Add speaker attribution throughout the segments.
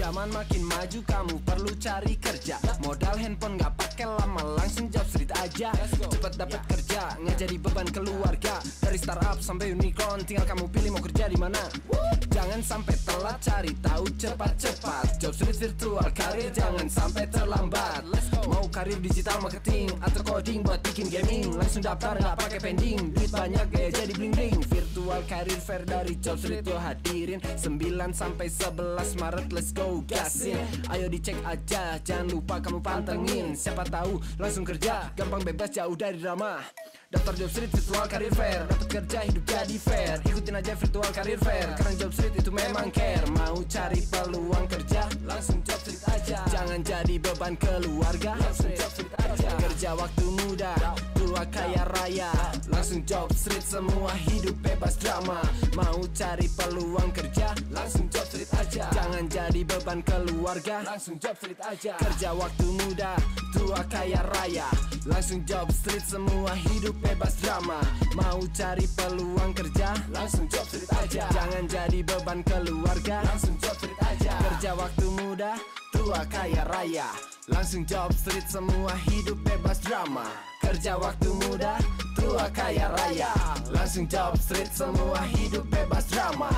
Speaker 1: Zaman makin maju, kamu perlu cari kerja. Modal handphone gak pakai lama, langsung job street aja. Cepat dapat kerja, nggak jadi beban keluarga. Dari startup sampai unicorn, tinggal kamu pilih mau kerja di mana. Jangan sampai telat, cari tahu cepat-cepat. Job street virtual karir, jangan sampai terlambat. Mau karir digital marketing atau coding buat bikin gaming, langsung daftar nggak pakai pending. Duit banyak gaya jadi bling bling. Virtual karir fair dari Job Street yo hadirin 9 sampai 11 Maret, let's go gasin. Ayo dicek aja, jangan lupa kamu pantengin. Siapa tahu langsung kerja, gampang bebas jauh dari drama. Daftar Job Street virtual karir fair, dapat kerja hidup jadi fair. Ikutin aja virtual karir fair, karena Job Street itu memang care. Mau cari peluang kerja, langsung Job Street aja. Jangan jadi beban keluarga, langsung Job Street aja. Kerja waktu muda, tua kaya raya, langsung Job Street, semua hidup bebas drama. Mau cari peluang kerja, langsung Job Street aja. Jangan jadi beban keluarga, langsung Job Street aja. Kerja waktu muda, tua kaya raya, langsung Job Street, semua hidup bebas drama. Mau cari peluang kerja, langsung Job Street aja. Jangan jadi beban keluarga, langsung Job Street aja. Kerja waktu muda, tua kaya raya, langsung Job Street, semua hidup bebas drama. Kerja waktu muda, tua kaya raya, langsung Job Street, semua hidup bebas drama.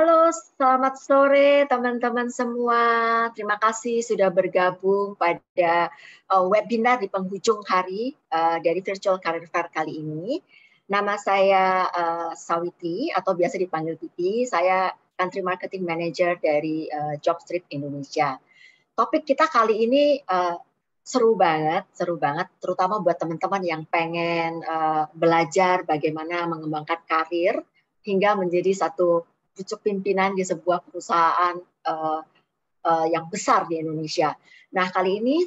Speaker 2: Halo, selamat sore teman-teman semua. Terima kasih sudah bergabung pada webinar di penghujung hari dari Virtual Career Fair kali ini. Nama saya Sawiti atau biasa dipanggil Titi. Saya Country Marketing Manager dari Jobstreet Indonesia. Topik kita kali ini seru banget, terutama buat teman-teman yang pengen belajar bagaimana mengembangkan karir hingga menjadi satu pucuk pimpinan di sebuah perusahaan yang besar di Indonesia. Nah, kali ini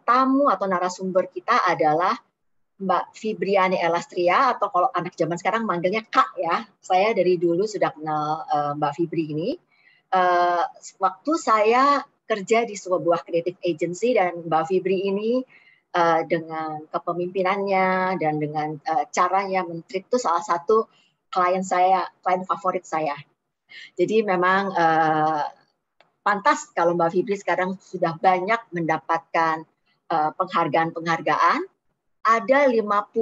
Speaker 2: tamu atau narasumber kita adalah Mbak Fibriani Elastria, atau kalau anak zaman sekarang manggilnya Kak ya. Saya dari dulu sudah kenal Mbak Fibri ini. Waktu saya kerja di sebuah creative agency, dan Mbak Fibri ini dengan kepemimpinannya dan dengan caranya men-treat itu salah satu klien favorit saya. Jadi memang pantas kalau Mbak Fibri sekarang sudah banyak mendapatkan penghargaan-penghargaan. Ada 50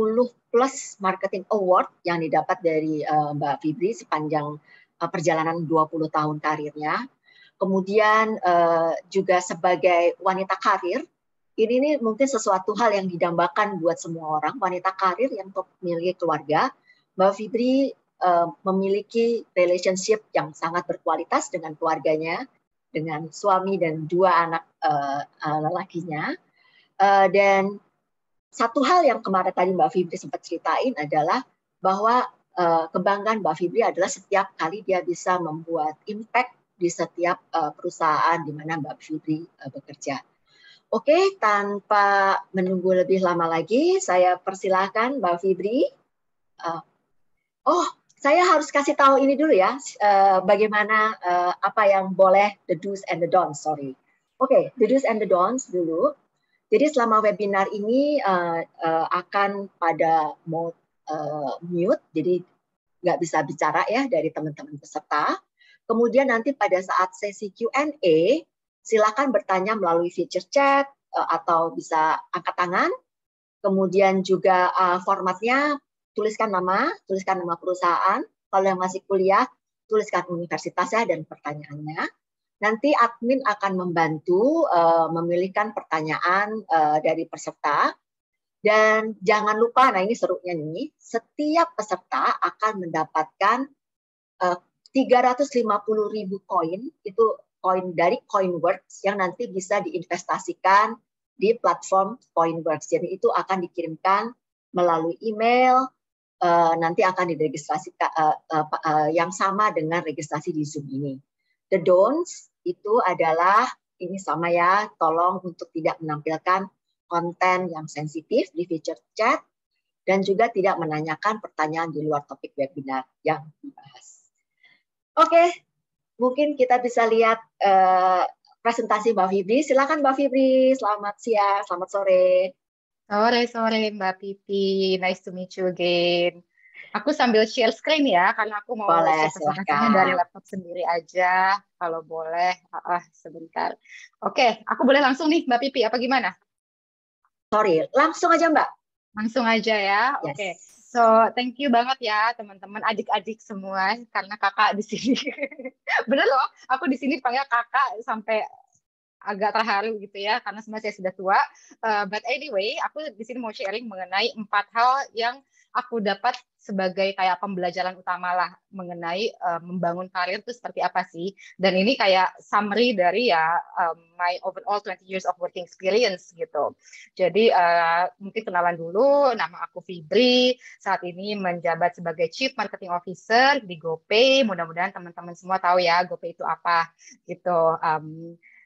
Speaker 2: plus marketing award yang didapat dari Mbak Fibri sepanjang perjalanan 20 tahun karirnya. Kemudian juga sebagai wanita karir, ini mungkin sesuatu hal yang didambakan buat semua orang, wanita karir yang memiliki keluarga. Mbak Fibri memiliki relationship yang sangat berkualitas dengan keluarganya, dengan suami dan 2 anak lelakinya. Dan satu hal yang kemarin tadi Mbak Fibri sempat ceritain adalah bahwa kebanggaan Mbak Fibri adalah setiap kali dia bisa membuat impact di setiap perusahaan di mana Mbak Fibri bekerja. Oke, tanpa menunggu lebih lama lagi, saya persilahkan Mbak Fibri. Saya harus kasih tahu ini dulu ya, bagaimana apa yang boleh, the do's and the don'ts, sorry. Oke, the do's and the don'ts dulu. Jadi selama webinar ini akan pada mode mute, jadi nggak bisa bicara ya dari teman-teman peserta. Kemudian nanti pada saat sesi Q&A, silakan bertanya melalui feature chat atau bisa angkat tangan. Kemudian juga formatnya tuliskan nama perusahaan. Kalau yang masih kuliah, tuliskan universitasnya dan pertanyaannya. Nanti admin akan membantu memilihkan pertanyaan dari peserta. Dan jangan lupa, nah ini serunya nih, setiap peserta akan mendapatkan 350.000 koin, itu koin dari Coinworks yang nanti bisa diinvestasikan di platform Coinworks. Jadi itu akan dikirimkan melalui email, nanti akan diregistrasikan yang sama dengan registrasi di Zoom ini. The don'ts itu adalah, ini sama ya, tolong untuk tidak menampilkan konten yang sensitif di feature chat, dan juga tidak menanyakan pertanyaan di luar topik webinar yang dibahas. Oke, mungkin kita bisa lihat presentasi Mbak Fibri. Silakan Mbak Fibri, selamat siang, selamat sore.
Speaker 3: Sore Mbak Pipi, nice to meet you again. Aku sambil share screen ya, karena aku mau share presentasinya dari laptop sendiri aja, kalau boleh. Sebentar. Oke, aku boleh langsung nih Mbak Pipi, apa gimana?
Speaker 2: Sorry, langsung aja Mbak.
Speaker 3: Langsung aja ya,
Speaker 2: yes.
Speaker 3: Oke. So, thank you banget ya teman-teman, adik-adik semua, karena kakak di sini. Bener loh, aku di sini dipanggil kakak sampai agak terharu gitu ya, karena sebenarnya saya sudah tua. But anyway, aku di sini mau sharing mengenai 4 hal yang aku dapat sebagai kayak pembelajaran utama lah mengenai membangun karir itu seperti apa sih. Dan ini kayak summary dari ya my overall 20 years of working experience gitu. Jadi mungkin kenalan dulu, nama aku Fibri, saat ini menjabat sebagai Chief Marketing Officer di GoPay. Mudah-mudahan teman-teman semua tahu ya GoPay itu apa gitu.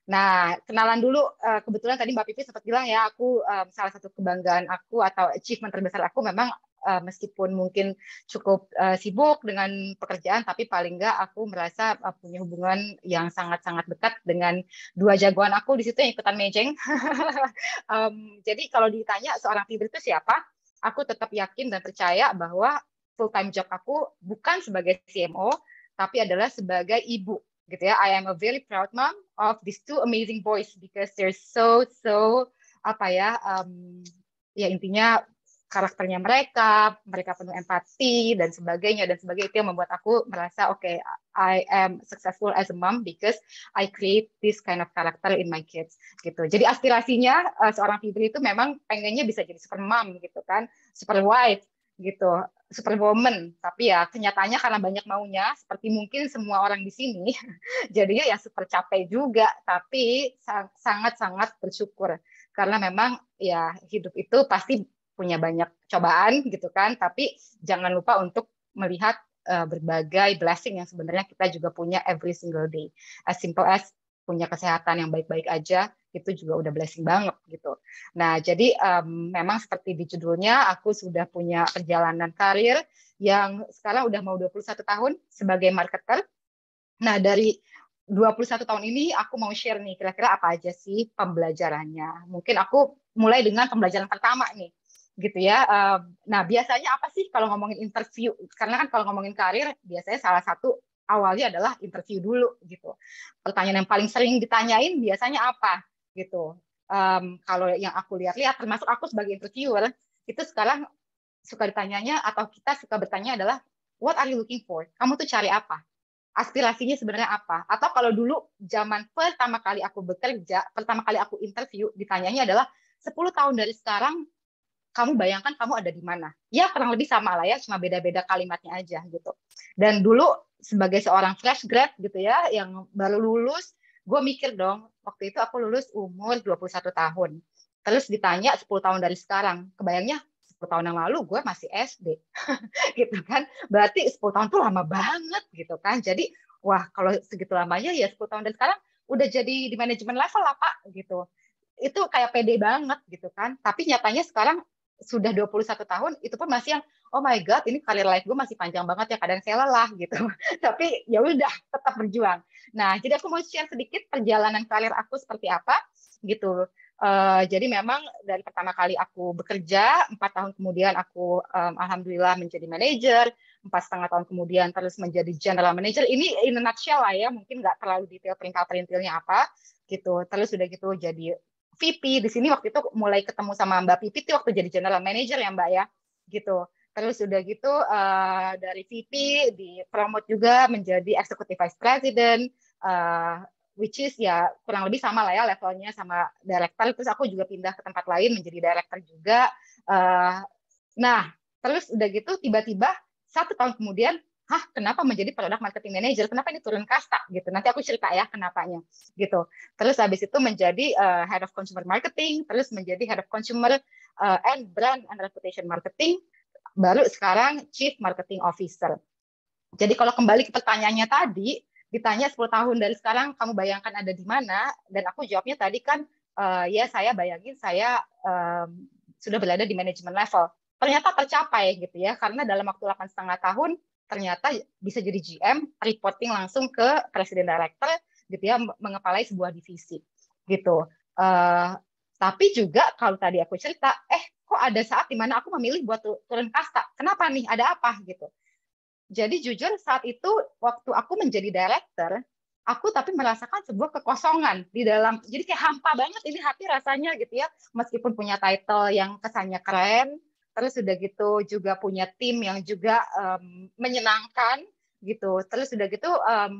Speaker 3: Nah, kenalan dulu, kebetulan tadi Mbak Pipi sempat bilang ya, aku salah satu kebanggaan aku atau achievement terbesar aku memang meskipun mungkin cukup sibuk dengan pekerjaan, tapi paling nggak aku merasa punya hubungan yang sangat-sangat dekat dengan 2 jagoan aku di situ yang ikutan mejeng. Jadi kalau ditanya seorang Fibri itu siapa, aku tetap yakin dan percaya bahwa full-time job aku bukan sebagai CMO, tapi adalah sebagai ibu. Gitu ya, I am a very proud mom of these 2 amazing boys because they're so apa ya, ya intinya karakternya mereka penuh empati dan sebagainya itu yang membuat aku merasa okay, I am successful as a mom because I create this kind of character in my kids gitu. Jadi aspirasinya seorang Fibri itu memang pengennya bisa jadi super mom gitu kan, super wife gitu, superwoman, tapi ya kenyataannya karena banyak maunya seperti mungkin semua orang di sini jadinya ya super capek juga, tapi sangat-sangat bersyukur karena memang ya hidup itu pasti punya banyak cobaan gitu kan, tapi jangan lupa untuk melihat berbagai blessing yang sebenarnya kita juga punya every single day, as simple as punya kesehatan yang baik-baik aja, itu juga udah blessing banget gitu. Nah, jadi memang seperti di judulnya, aku sudah punya perjalanan karir yang sekarang udah mau 21 tahun sebagai marketer. Nah, dari 21 tahun ini aku mau share nih, kira-kira apa aja sih pembelajarannya. Mungkin aku mulai dengan pembelajaran pertama nih, gitu ya. Nah, biasanya apa sih kalau ngomongin interview? Karena kan kalau ngomongin karir, biasanya salah satu awalnya adalah interview dulu gitu. Pertanyaan yang paling sering ditanyain biasanya apa gitu. Kalau yang aku lihat-lihat, termasuk aku sebagai interviewer, itu sekarang suka ditanyanya atau kita suka bertanya adalah what are you looking for? Kamu tuh cari apa? Aspirasinya sebenarnya apa? Atau kalau dulu zaman pertama kali aku bekerja, pertama kali aku interview, ditanyanya adalah 10 tahun dari sekarang kamu bayangkan kamu ada di mana? Ya kurang lebih sama lah ya, cuma beda-beda kalimatnya aja gitu. Dan dulu sebagai seorang fresh grad gitu ya, yang baru lulus, gue mikir dong, waktu itu aku lulus umur 21 tahun. Terus ditanya 10 tahun dari sekarang, kebayangnya 10 tahun yang lalu gue masih SD. Gitu kan. Berarti 10 tahun tuh lama banget gitu kan. Jadi, wah kalau segitu lamanya ya 10 tahun dari sekarang udah jadi di manajemen level lah Pak gitu. Itu kayak pede banget gitu kan. Tapi nyatanya sekarang sudah 21 tahun, itu pun masih yang, oh my God, ini karir life gue masih panjang banget ya, kadang saya lelah gitu. Tapi ya udah, tetap berjuang. Nah, jadi aku mau share sedikit perjalanan karir aku seperti apa gitu. Jadi memang dari pertama kali aku bekerja, 4 tahun kemudian aku alhamdulillah menjadi manajer, 4,5 tahun kemudian terus menjadi general manager. Ini in a nutshell lah ya, mungkin nggak terlalu detail perintil-perintilnya apa gitu. Terus udah gitu jadi VP di sini waktu itu mulai ketemu sama Mbak Pipi itu waktu jadi general manager ya Mbak ya gitu. Terus udah gitu dari VP di promote juga menjadi executive vice president, which is ya kurang lebih sama lah ya levelnya sama director. Terus aku juga pindah ke tempat lain menjadi director juga. Nah, terus udah gitu tiba-tiba 1 tahun kemudian, kenapa menjadi product marketing manager? Kenapa ini turun kasta gitu? Nanti aku cerita ya kenapanya gitu. Terus habis itu menjadi head of consumer marketing, terus menjadi head of consumer and brand and reputation marketing, baru sekarang chief marketing officer. Jadi kalau kembali ke pertanyaannya tadi, ditanya 10 tahun dari sekarang kamu bayangkan ada di mana, dan aku jawabnya tadi kan ya saya bayangin saya sudah berada di manajemen level. Ternyata tercapai gitu ya, karena dalam waktu 8,5 tahun ternyata bisa jadi GM, reporting langsung ke presiden director gitu ya, mengepalai sebuah divisi gitu. Tapi juga kalau tadi aku cerita, kok ada saat di mana aku memilih buat turun kasta. Kenapa nih? Ada apa gitu? Jadi jujur saat itu waktu aku menjadi director, aku tapi merasakan sebuah kekosongan di dalam. Jadi kayak hampa banget ini hati rasanya gitu ya. Meskipun punya title yang kesannya keren, terus udah gitu juga punya tim yang juga menyenangkan gitu. Terus udah gitu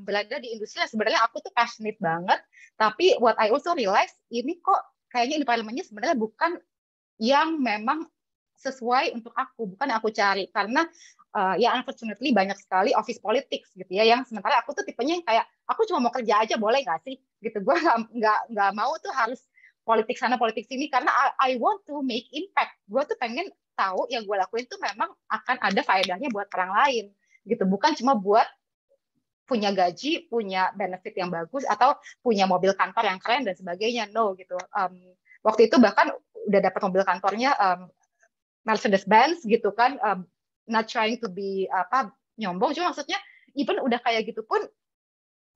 Speaker 3: berada di industri yang sebenarnya aku tuh passionate banget. Tapi what I also realize ini kok kayaknya environment-nya sebenarnya bukan yang memang sesuai untuk aku, bukan yang aku cari. Karena ya unfortunately banyak sekali office politics gitu ya, yang sementara aku tuh tipenya yang kayak aku cuma mau kerja aja boleh nggak sih gitu. Gue nggak mau tuh harus politik sana politik sini, karena I want to make impact. Gue tuh pengen tahu yang gue lakuin tuh memang akan ada faedahnya buat orang lain gitu, bukan cuma buat punya gaji, punya benefit yang bagus, atau punya mobil kantor yang keren dan sebagainya. No gitu. Waktu itu bahkan udah dapat mobil kantornya Mercedes-Benz gitu kan. Not trying to be nyombong, cuma maksudnya even udah kayak gitu pun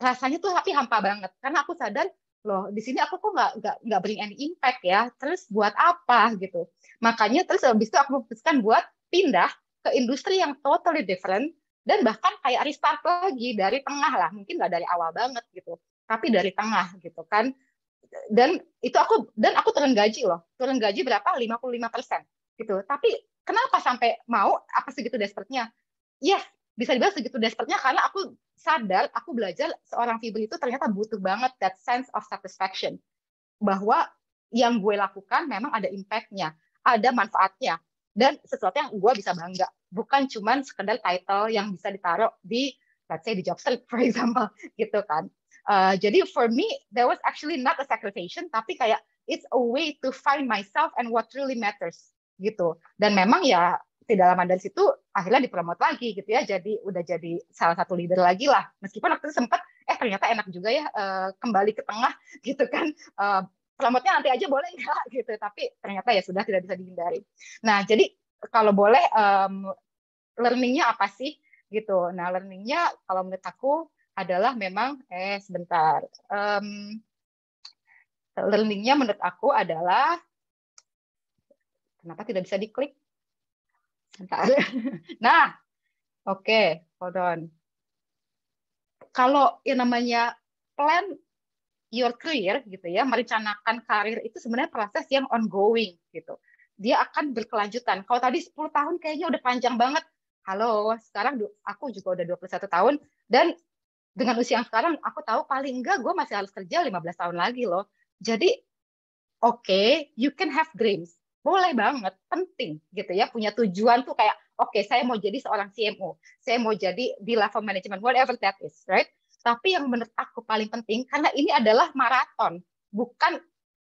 Speaker 3: rasanya tuh tapi hampa banget, karena aku sadar loh di sini aku kok nggak bring any impact ya, terus buat apa gitu. Makanya terus habis itu aku memutuskan buat pindah ke industri yang totally different, dan bahkan kayak restart lagi dari tengah lah, mungkin nggak dari awal banget gitu, tapi dari tengah gitu kan. Dan aku turun gaji loh, turun gaji berapa, 55% gitu. Tapi kenapa sampai mau, apa segitu desperate-nya? Yes, bisa dibilang segitu desperate-nya karena aku sadar, aku belajar seorang Fibri itu ternyata butuh banget that sense of satisfaction, bahwa yang gue lakukan memang ada impact-nya, ada manfaatnya, dan sesuatu yang gue bisa bangga, bukan cuma sekedar title yang bisa ditaruh di, let's say, di job search, for example, gitu kan. Jadi for me, there was actually not a sacrifice, tapi kayak it's a way to find myself and what really matters, gitu. Dan memang ya tidak lama dari situ akhirnya dipromot lagi gitu ya, udah jadi salah satu leader lagi lah, meskipun waktu itu sempat ternyata enak juga ya kembali ke tengah gitu kan, promotnya nanti aja boleh nggak gitu, tapi ternyata ya sudah tidak bisa dihindari. Nah jadi kalau boleh learningnya apa sih gitu. Nah learningnya kalau menurut aku adalah memang sebentar, learningnya menurut aku adalah, kenapa tidak bisa diklik? Bentar. Nah, oke, hold on. Kalau yang namanya plan your career gitu ya, merencanakan karir itu sebenarnya proses yang ongoing gitu. Dia akan berkelanjutan. Kalau tadi 10 tahun kayaknya udah panjang banget. Halo, sekarang aku juga udah 21 tahun, dan dengan usia yang sekarang aku tahu paling enggak gue masih harus kerja 15 tahun lagi loh. Jadi oke, you can have dreams. Boleh banget, penting gitu ya, punya tujuan tuh kayak, oke, saya mau jadi seorang CMO, saya mau jadi di level management, whatever that is, right? Tapi yang menurut aku paling penting, karena ini adalah maraton, bukan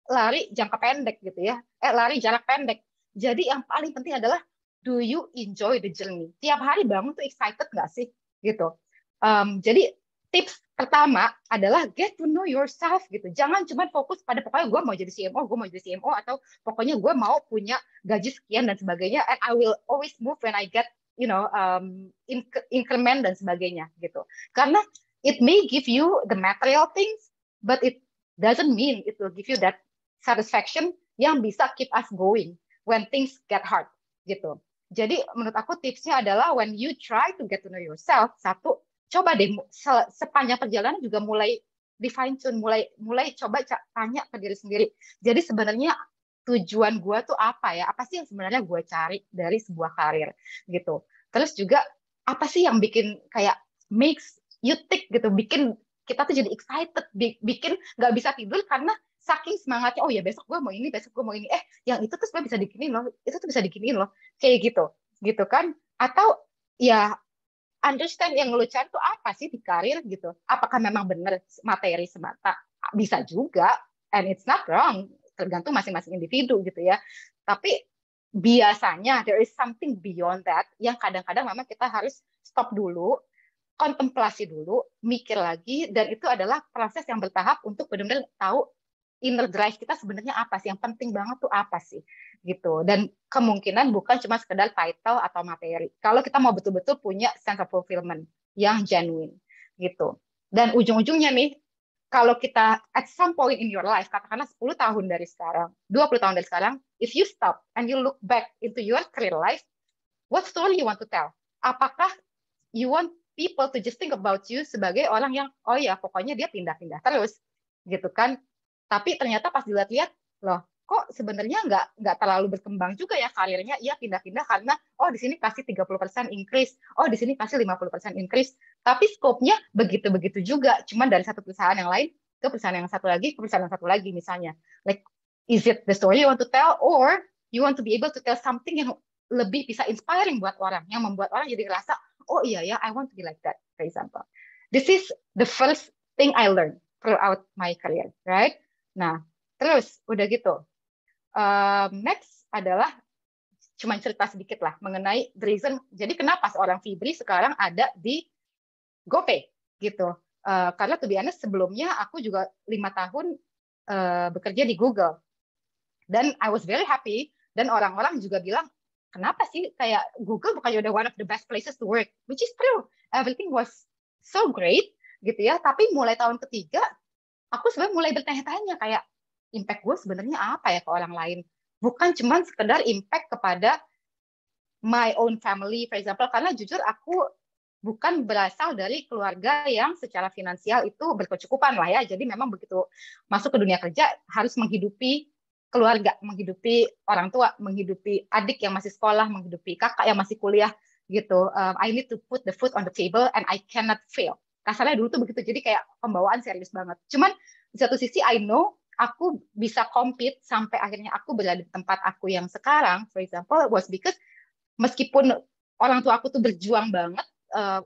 Speaker 3: lari jangka pendek gitu ya, lari jarak pendek. Jadi yang paling penting adalah, do you enjoy the journey? Tiap hari bangun tuh excited nggak sih? Gitu. Jadi tips pertama adalah get to know yourself gitu. Jangan cuma fokus pada pokoknya gue mau jadi CMO, atau pokoknya gue mau punya gaji sekian dan sebagainya, and I will always move when I get increment dan sebagainya gitu. Karena it may give you the material things, but it doesn't mean it will give you that satisfaction yang bisa keep us going when things get hard gitu. Jadi menurut aku tipsnya adalah when you try to get to know yourself, satu, coba deh sepanjang perjalanan juga mulai di fine tune, mulai coba tanya ke diri sendiri. Jadi sebenarnya tujuan gue tuh apa ya? Apa sih yang sebenarnya gue cari dari sebuah karir gitu. Terus juga apa sih yang bikin kayak makes you tick gitu, bikin kita tuh jadi excited, bikin nggak bisa tidur karena saking semangatnya. Oh ya besok gue mau ini, besok gue mau ini. Yang itu tuh sebenarnya bisa diginiin loh, itu tuh bisa diginiin loh, kayak gitu kan? Atau ya understand yang lu cari tuh apa sih di karir gitu? Apakah memang benar materi semata? Bisa juga, and it's not wrong, tergantung masing-masing individu gitu ya. Tapi biasanya there is something beyond that yang kadang-kadang memang kita harus stop dulu, kontemplasi dulu, mikir lagi, dan itu adalah proses yang bertahap untuk benar-benar tahu inner drive kita sebenarnya apa sih, yang penting banget tuh apa sih, gitu. Dan kemungkinan bukan cuma sekedar title atau materi. Kalau kita mau betul-betul punya sense of fulfillment yang genuine, gitu. Dan ujung-ujungnya nih, kalau kita at some point in your life, katakanlah 10 tahun dari sekarang, 20 tahun dari sekarang, if you stop and you look back into your career life, what story you want to tell? Apakah you want people to just think about you sebagai orang yang, oh ya pokoknya dia pindah-pindah terus, gitu kan? Tapi ternyata pas dilihat-lihat, loh kok sebenarnya nggak terlalu berkembang juga ya karirnya, ia pindah-pindah karena, oh di sini kasih 30% increase, oh di sini kasih 50% increase, tapi scope-nya begitu-begitu juga, cuman dari satu perusahaan yang lain ke perusahaan yang satu lagi, ke perusahaan yang satu lagi misalnya. Like, is it the story you want to tell, or you want to be able to tell something yang lebih bisa inspiring buat orang, yang membuat orang jadi ngerasa, oh iya ya, I want to be like that, for example. This is the first thing I learned throughout my career, right? Nah, terus udah gitu. Next adalah cuma cerita sedikit lah mengenai the reason. Jadi kenapa seorang Fibri sekarang ada di GoPay gitu? Karena to be honest, sebelumnya aku juga 5 tahun bekerja di Google, dan I was very happy. Dan orang-orang juga bilang, kenapa sih kayak Google bukannya udah one of the best places to work, which is true, everything was so great gitu ya. Tapi mulai tahun ketiga aku sebenarnya mulai bertanya-tanya kayak impact gue sebenarnya apa ya ke orang lain, bukan cuma sekedar impact kepada my own family, for example, karena jujur aku bukan berasal dari keluarga yang secara finansial itu berkecukupan lah ya. Jadi memang begitu masuk ke dunia kerja harus menghidupi keluarga, menghidupi orang tua, menghidupi adik yang masih sekolah, menghidupi kakak yang masih kuliah gitu. I need to put the food on the table and I cannot fail. Kasarnya dulu tuh begitu, jadi kayak pembawaan serius banget. Cuman di satu sisi I know aku bisa compete sampai akhirnya aku berada di tempat aku yang sekarang, for example, was because meskipun orang tua aku tuh berjuang banget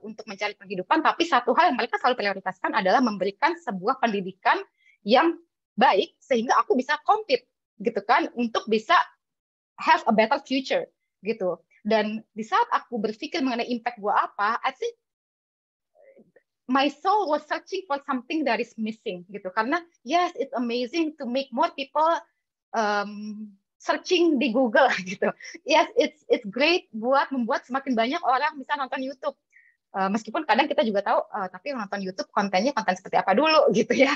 Speaker 3: untuk mencari penghidupan, tapi satu hal yang mereka selalu prioritaskan adalah memberikan sebuah pendidikan yang baik sehingga aku bisa compete gitu kan, untuk bisa have a better future gitu. Dan di saat aku berpikir mengenai impact gue apa, I think my soul was searching for something that is missing gitu. Karena yes, it's amazing to make more people searching di Google gitu. Yes, it's great buat membuat semakin banyak orang bisa nonton YouTube. Meskipun kadang kita juga tahu, tapi yang nonton YouTube kontennya konten seperti apa dulu gitu ya.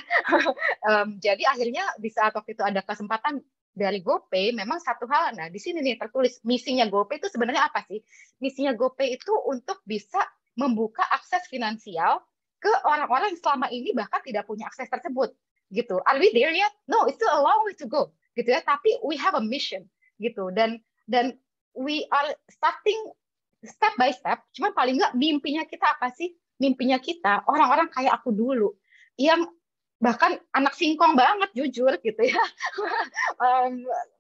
Speaker 3: Jadi akhirnya di saat waktu itu ada kesempatan dari GoPay, memang satu hal, nah di sini nih tertulis misinya GoPay itu sebenarnya apa sih? Misinya GoPay itu untuk bisa membuka akses finansial ke orang-orang yang selama ini bahkan tidak punya akses tersebut gitu. Are we there yet? No, it's still a long way to go gitu ya. Tapi we have a mission gitu, dan we are starting step by step. Cuman paling nggak mimpinya kita apa sih? Mimpinya kita orang-orang kayak aku dulu yang bahkan anak singkong banget jujur gitu ya,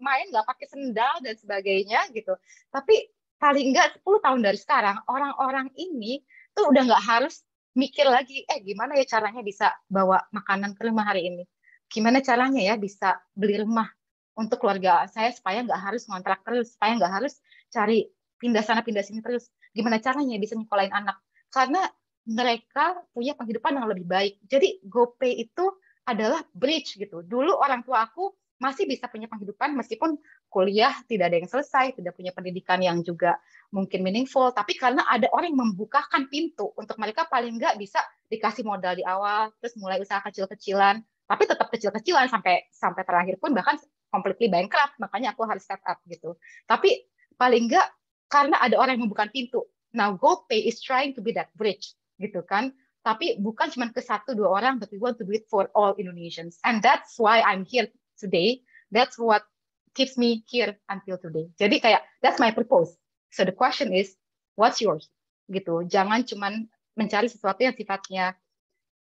Speaker 3: main nggak pakai sendal dan sebagainya gitu. Tapi paling nggak 10 tahun dari sekarang orang-orang ini tuh udah nggak harus mikir lagi, gimana ya caranya bisa bawa makanan ke rumah hari ini, gimana caranya ya bisa beli rumah untuk keluarga saya supaya nggak harus ngontrak terus, supaya nggak harus cari pindah sana pindah sini terus, gimana caranya bisa nyekolahin anak, karena mereka punya penghidupan yang lebih baik. Jadi GoPay itu adalah bridge gitu. Dulu orang tua aku masih bisa punya penghidupan meskipun kuliah tidak ada yang selesai, tidak punya pendidikan yang juga mungkin meaningful, tapi karena ada orang yang membukakan pintu untuk mereka paling nggak bisa dikasih modal di awal, terus mulai usaha kecil-kecilan, tapi tetap kecil-kecilan sampai terakhir pun bahkan completely bankrupt, makanya aku harus start up gitu. Tapi paling nggak karena ada orang yang membuka pintu. Now GoPay is trying to be that bridge gitu kan, tapi bukan cuma ke 1-2 orang, but we want to do it for all Indonesians, and that's why I'm here today. That's what keeps me here until today. Jadi kayak that's my purpose. So the question is, what's yours? Gitu. Jangan cuma mencari sesuatu yang sifatnya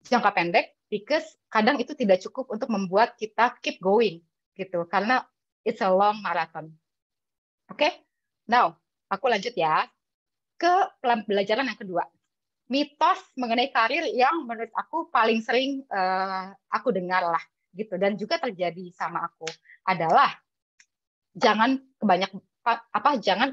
Speaker 3: jangka pendek, because kadang itu tidak cukup untuk membuat kita keep going gitu, karena it's a long marathon. Oke, now aku lanjut ya ke pembelajaran yang kedua. Mitos mengenai karir yang menurut aku paling sering aku dengar lah gitu, dan juga terjadi sama aku adalah jangan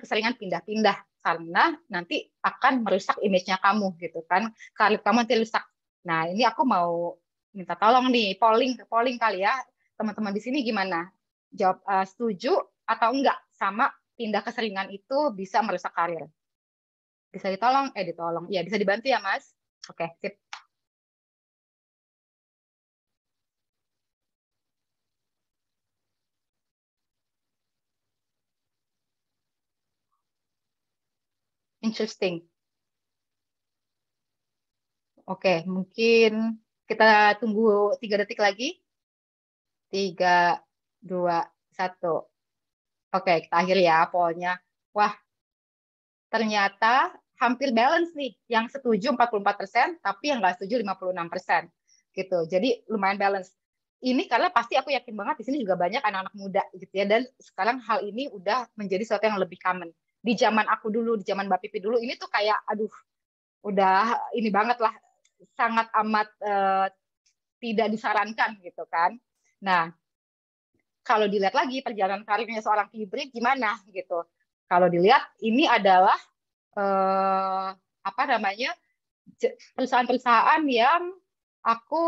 Speaker 3: keseringan pindah-pindah, karena nanti akan merusak image-nya kamu gitu kan, karir kamu nanti rusak. Nah, ini aku mau minta tolong nih, polling kali ya, teman-teman di sini gimana? Jawab setuju atau enggak sama pindah keseringan itu bisa merusak karir? Bisa ditolong? Ditolong. Ya, bisa dibantu ya, Mas? Oke, sip. Interesting. Oke, mungkin kita tunggu 3 detik lagi. 3, 2, 1. Oke, kita akhiri ya pollnya. Wah, ternyata hampir balance nih. Yang setuju 44%, tapi yang nggak setuju 56%. Gitu. Jadi lumayan balance. Ini karena pasti aku yakin banget di sini juga banyak anak-anak muda gitu ya. Dan sekarang hal ini udah menjadi sesuatu yang lebih common. Di zaman aku dulu, di zaman Mbak Pipi dulu, ini tuh kayak, aduh, udah ini banget lah. Sangat amat tidak disarankan gitu kan. Nah, kalau dilihat lagi perjalanan karirnya seorang hibrid gimana gitu. Kalau dilihat ini adalah perusahaan-perusahaan yang aku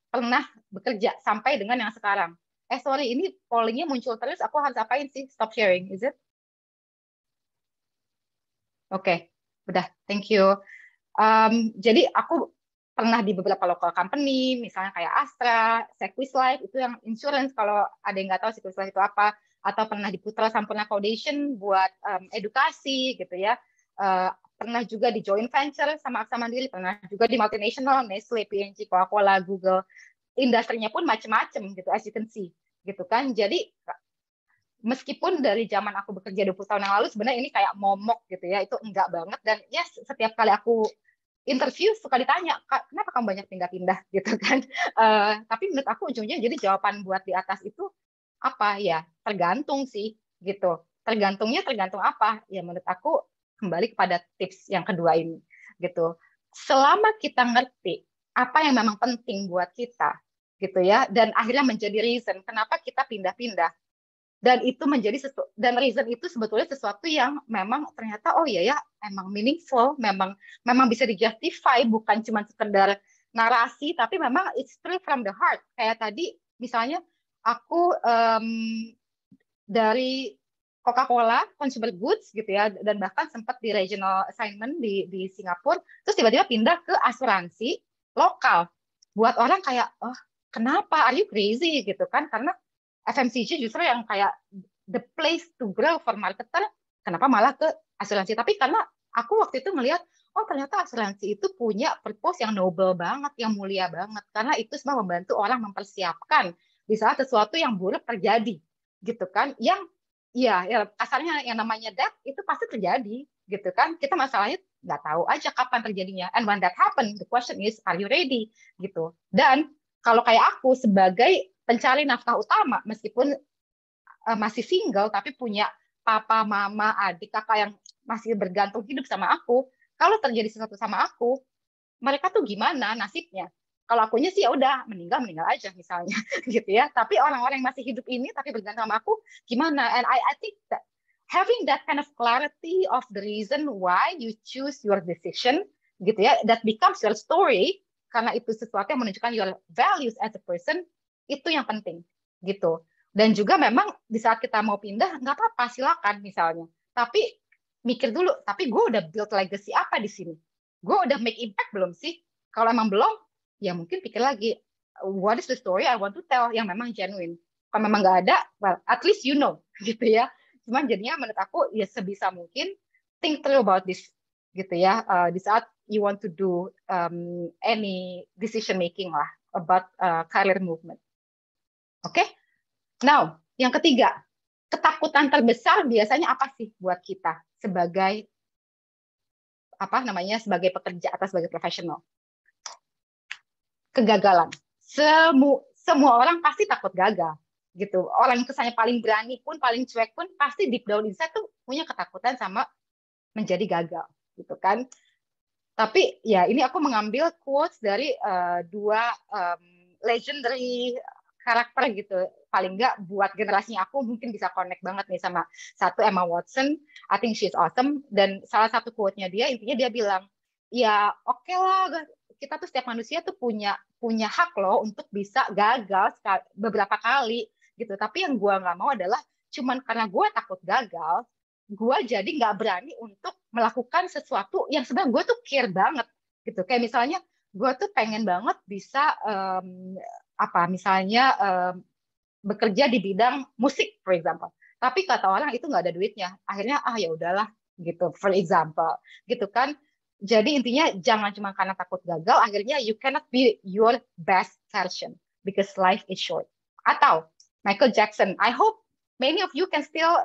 Speaker 3: pernah bekerja sampai dengan yang sekarang. Sorry, ini pollingnya muncul terus. Aku harus apain sih? Stop sharing, is it? Oke, udah. Thank you. Jadi aku pernah di beberapa local company, misalnya kayak Astra, Sequis Life, itu yang insurance, kalau ada yang nggak tahu Sequis Life itu apa, atau pernah di Putra Sampurna Foundation buat edukasi gitu ya. Pernah juga di joint venture sama Aksa Mandiri, pernah juga di multinational, Nestle, P&G, Coca-Cola, Google. Industrinya pun macam-macam gitu, as you can see. Gitu kan. Jadi meskipun dari zaman aku bekerja 20 tahun yang lalu, sebenarnya ini kayak momok gitu ya, itu enggak banget. Dan ya setiap kali aku interview suka ditanya, kenapa kamu banyak pindah-pindah gitu kan. Tapi menurut aku ujungnya jadi jawaban buat di atas itu apa ya, tergantung sih gitu. Tergantung apa? Ya menurut aku kembali kepada tips yang kedua ini gitu. Selama kita ngerti apa yang memang penting buat kita gitu ya, dan akhirnya menjadi reason kenapa kita pindah-pindah, dan itu dan reason itu sebetulnya sesuatu yang memang ternyata oh iya ya emang meaningful, memang bisa dijustify, bukan cuma sekedar narasi, tapi memang it's straight from the heart. Kayak tadi misalnya aku dari Coca-Cola consumer goods gitu ya, dan bahkan sempat di regional assignment di Singapura, terus tiba-tiba pindah ke asuransi lokal. Buat orang kayak, oh kenapa, are you crazy gitu kan, karena FMCG justru yang kayak the place to grow for marketer, kenapa malah ke asuransi? Tapi karena aku waktu itu melihat, oh ternyata asuransi itu punya purpose yang noble banget, yang mulia banget, karena itu semua membantu orang mempersiapkan di saat sesuatu yang buruk terjadi, gitu kan? Yang ya kasarnya yang namanya death itu pasti terjadi, gitu kan? Kita masalahnya nggak tahu aja kapan terjadinya. And when that happen, the question is, are you ready? Gitu. Dan kalau kayak aku sebagai pencari nafkah utama, meskipun masih single, tapi punya papa, mama, adik, kakak yang masih bergantung hidup sama aku, kalau terjadi sesuatu sama aku, mereka tuh gimana nasibnya? Kalau akunya sih ya udah meninggal aja misalnya, gitu ya. Tapi orang-orang yang masih hidup ini tapi bergantung sama aku, gimana? And I think that having that kind of clarity of the reason why you choose your decision, gitu ya, that becomes your story, karena itu sesuatu yang menunjukkan your values as a person, itu yang penting, gitu. Dan juga memang di saat kita mau pindah, nggak apa-apa, silakan misalnya. Tapi mikir dulu, tapi gue udah build legacy apa di sini? Gue udah make impact belum sih? Kalau emang belum, ya mungkin pikir lagi, what is the story I want to tell yang memang genuine. Kalau memang nggak ada, well, at least you know, gitu ya. Cuman jadinya menurut aku, ya sebisa mungkin think through about this, gitu ya. Di saat you want to do any decision making lah about career movement. Oke? Now, yang ketiga, ketakutan terbesar biasanya apa sih buat kita sebagai sebagai pekerja atau sebagai profesional? kegagalan. Semua orang pasti takut gagal gitu. Orang yang kesannya paling berani pun, paling cuek pun, pasti deep down inside tuh punya ketakutan sama menjadi gagal gitu kan. Tapi ya ini aku mengambil quotes dari dua legendary karakter gitu. Paling nggak buat generasinya aku mungkin bisa connect banget nih sama satu Emma Watson. I think she's awesome. Dan salah satu quote-nya dia, intinya dia bilang, ya oke lah, kita tuh setiap manusia tuh punya hak loh untuk bisa gagal beberapa kali gitu. Tapi yang gue nggak mau adalah cuman karena gue takut gagal, gue jadi nggak berani untuk melakukan sesuatu yang sebenarnya gue tuh care banget gitu. Kayak misalnya gue tuh pengen banget bisa misalnya bekerja di bidang musik, for example. Tapi kata orang itu nggak ada duitnya. Akhirnya ya udahlah gitu, for example, gitu kan. Jadi intinya jangan cuma karena takut gagal, akhirnya you cannot be your best version because life is short. Atau Michael Jackson, I hope many of you can still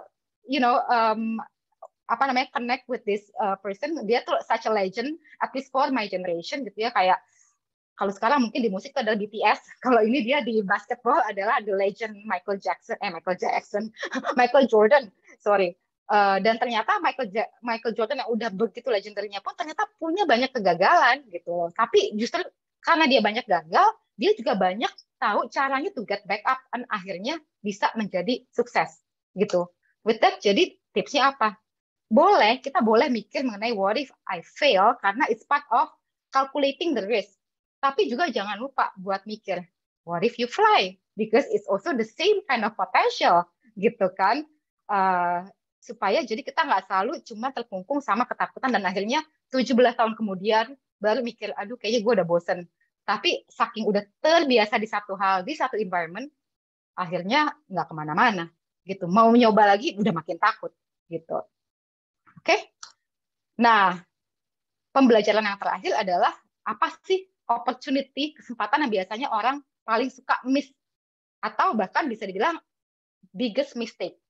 Speaker 3: connect with this person. Dia tuh such a legend, at least for my generation gitu ya. Kayak kalau sekarang mungkin di musik itu adalah BTS, kalau ini dia di basketball adalah the legend Michael Jordan, sorry. Dan ternyata Michael Jordan yang udah begitu legendarinya pun ternyata punya banyak kegagalan gitu. Tapi justru karena dia banyak gagal, dia juga banyak tahu caranya to get back up, dan akhirnya bisa menjadi sukses gitu. With that, jadi tipsnya apa? Kita boleh mikir mengenai what if I fail, karena it's part of calculating the risk. Tapi juga jangan lupa buat mikir, what if you fly? Because it's also the same kind of potential, gitu kan? Supaya jadi kita nggak selalu cuma terkungkung sama ketakutan, dan akhirnya 17 tahun kemudian baru mikir, aduh kayaknya gue udah bosen. Tapi saking udah terbiasa di satu hal, di satu environment, akhirnya nggak kemana-mana. Gitu. Mau nyoba lagi, udah makin takut. Gitu. Oke? Nah, pembelajaran yang terakhir adalah, apa sih opportunity, kesempatan yang biasanya orang paling suka miss, atau bahkan bisa dibilang biggest mistake.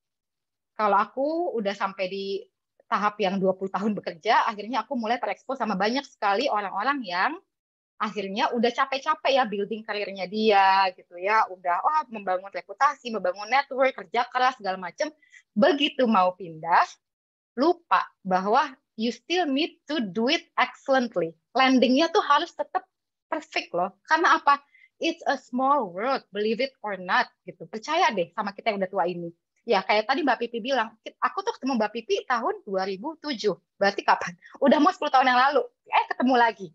Speaker 3: Kalau aku udah sampai di tahap yang 20 tahun bekerja, akhirnya aku mulai terekspos sama banyak sekali orang-orang yang akhirnya udah capek-capek ya building karirnya dia gitu ya, udah membangun reputasi, membangun network, kerja keras segala macam. Begitu mau pindah, lupa bahwa you still need to do it excellently. Landingnya tuh harus tetap perfect loh. Karena apa? It's a small world, believe it or not gitu. Percaya deh sama kita yang udah tua ini. Ya kayak tadi Mbak Pipi bilang, aku tuh ketemu Mbak Pipi tahun 2007. Berarti kapan? Udah mau 10 tahun yang lalu. Ketemu lagi.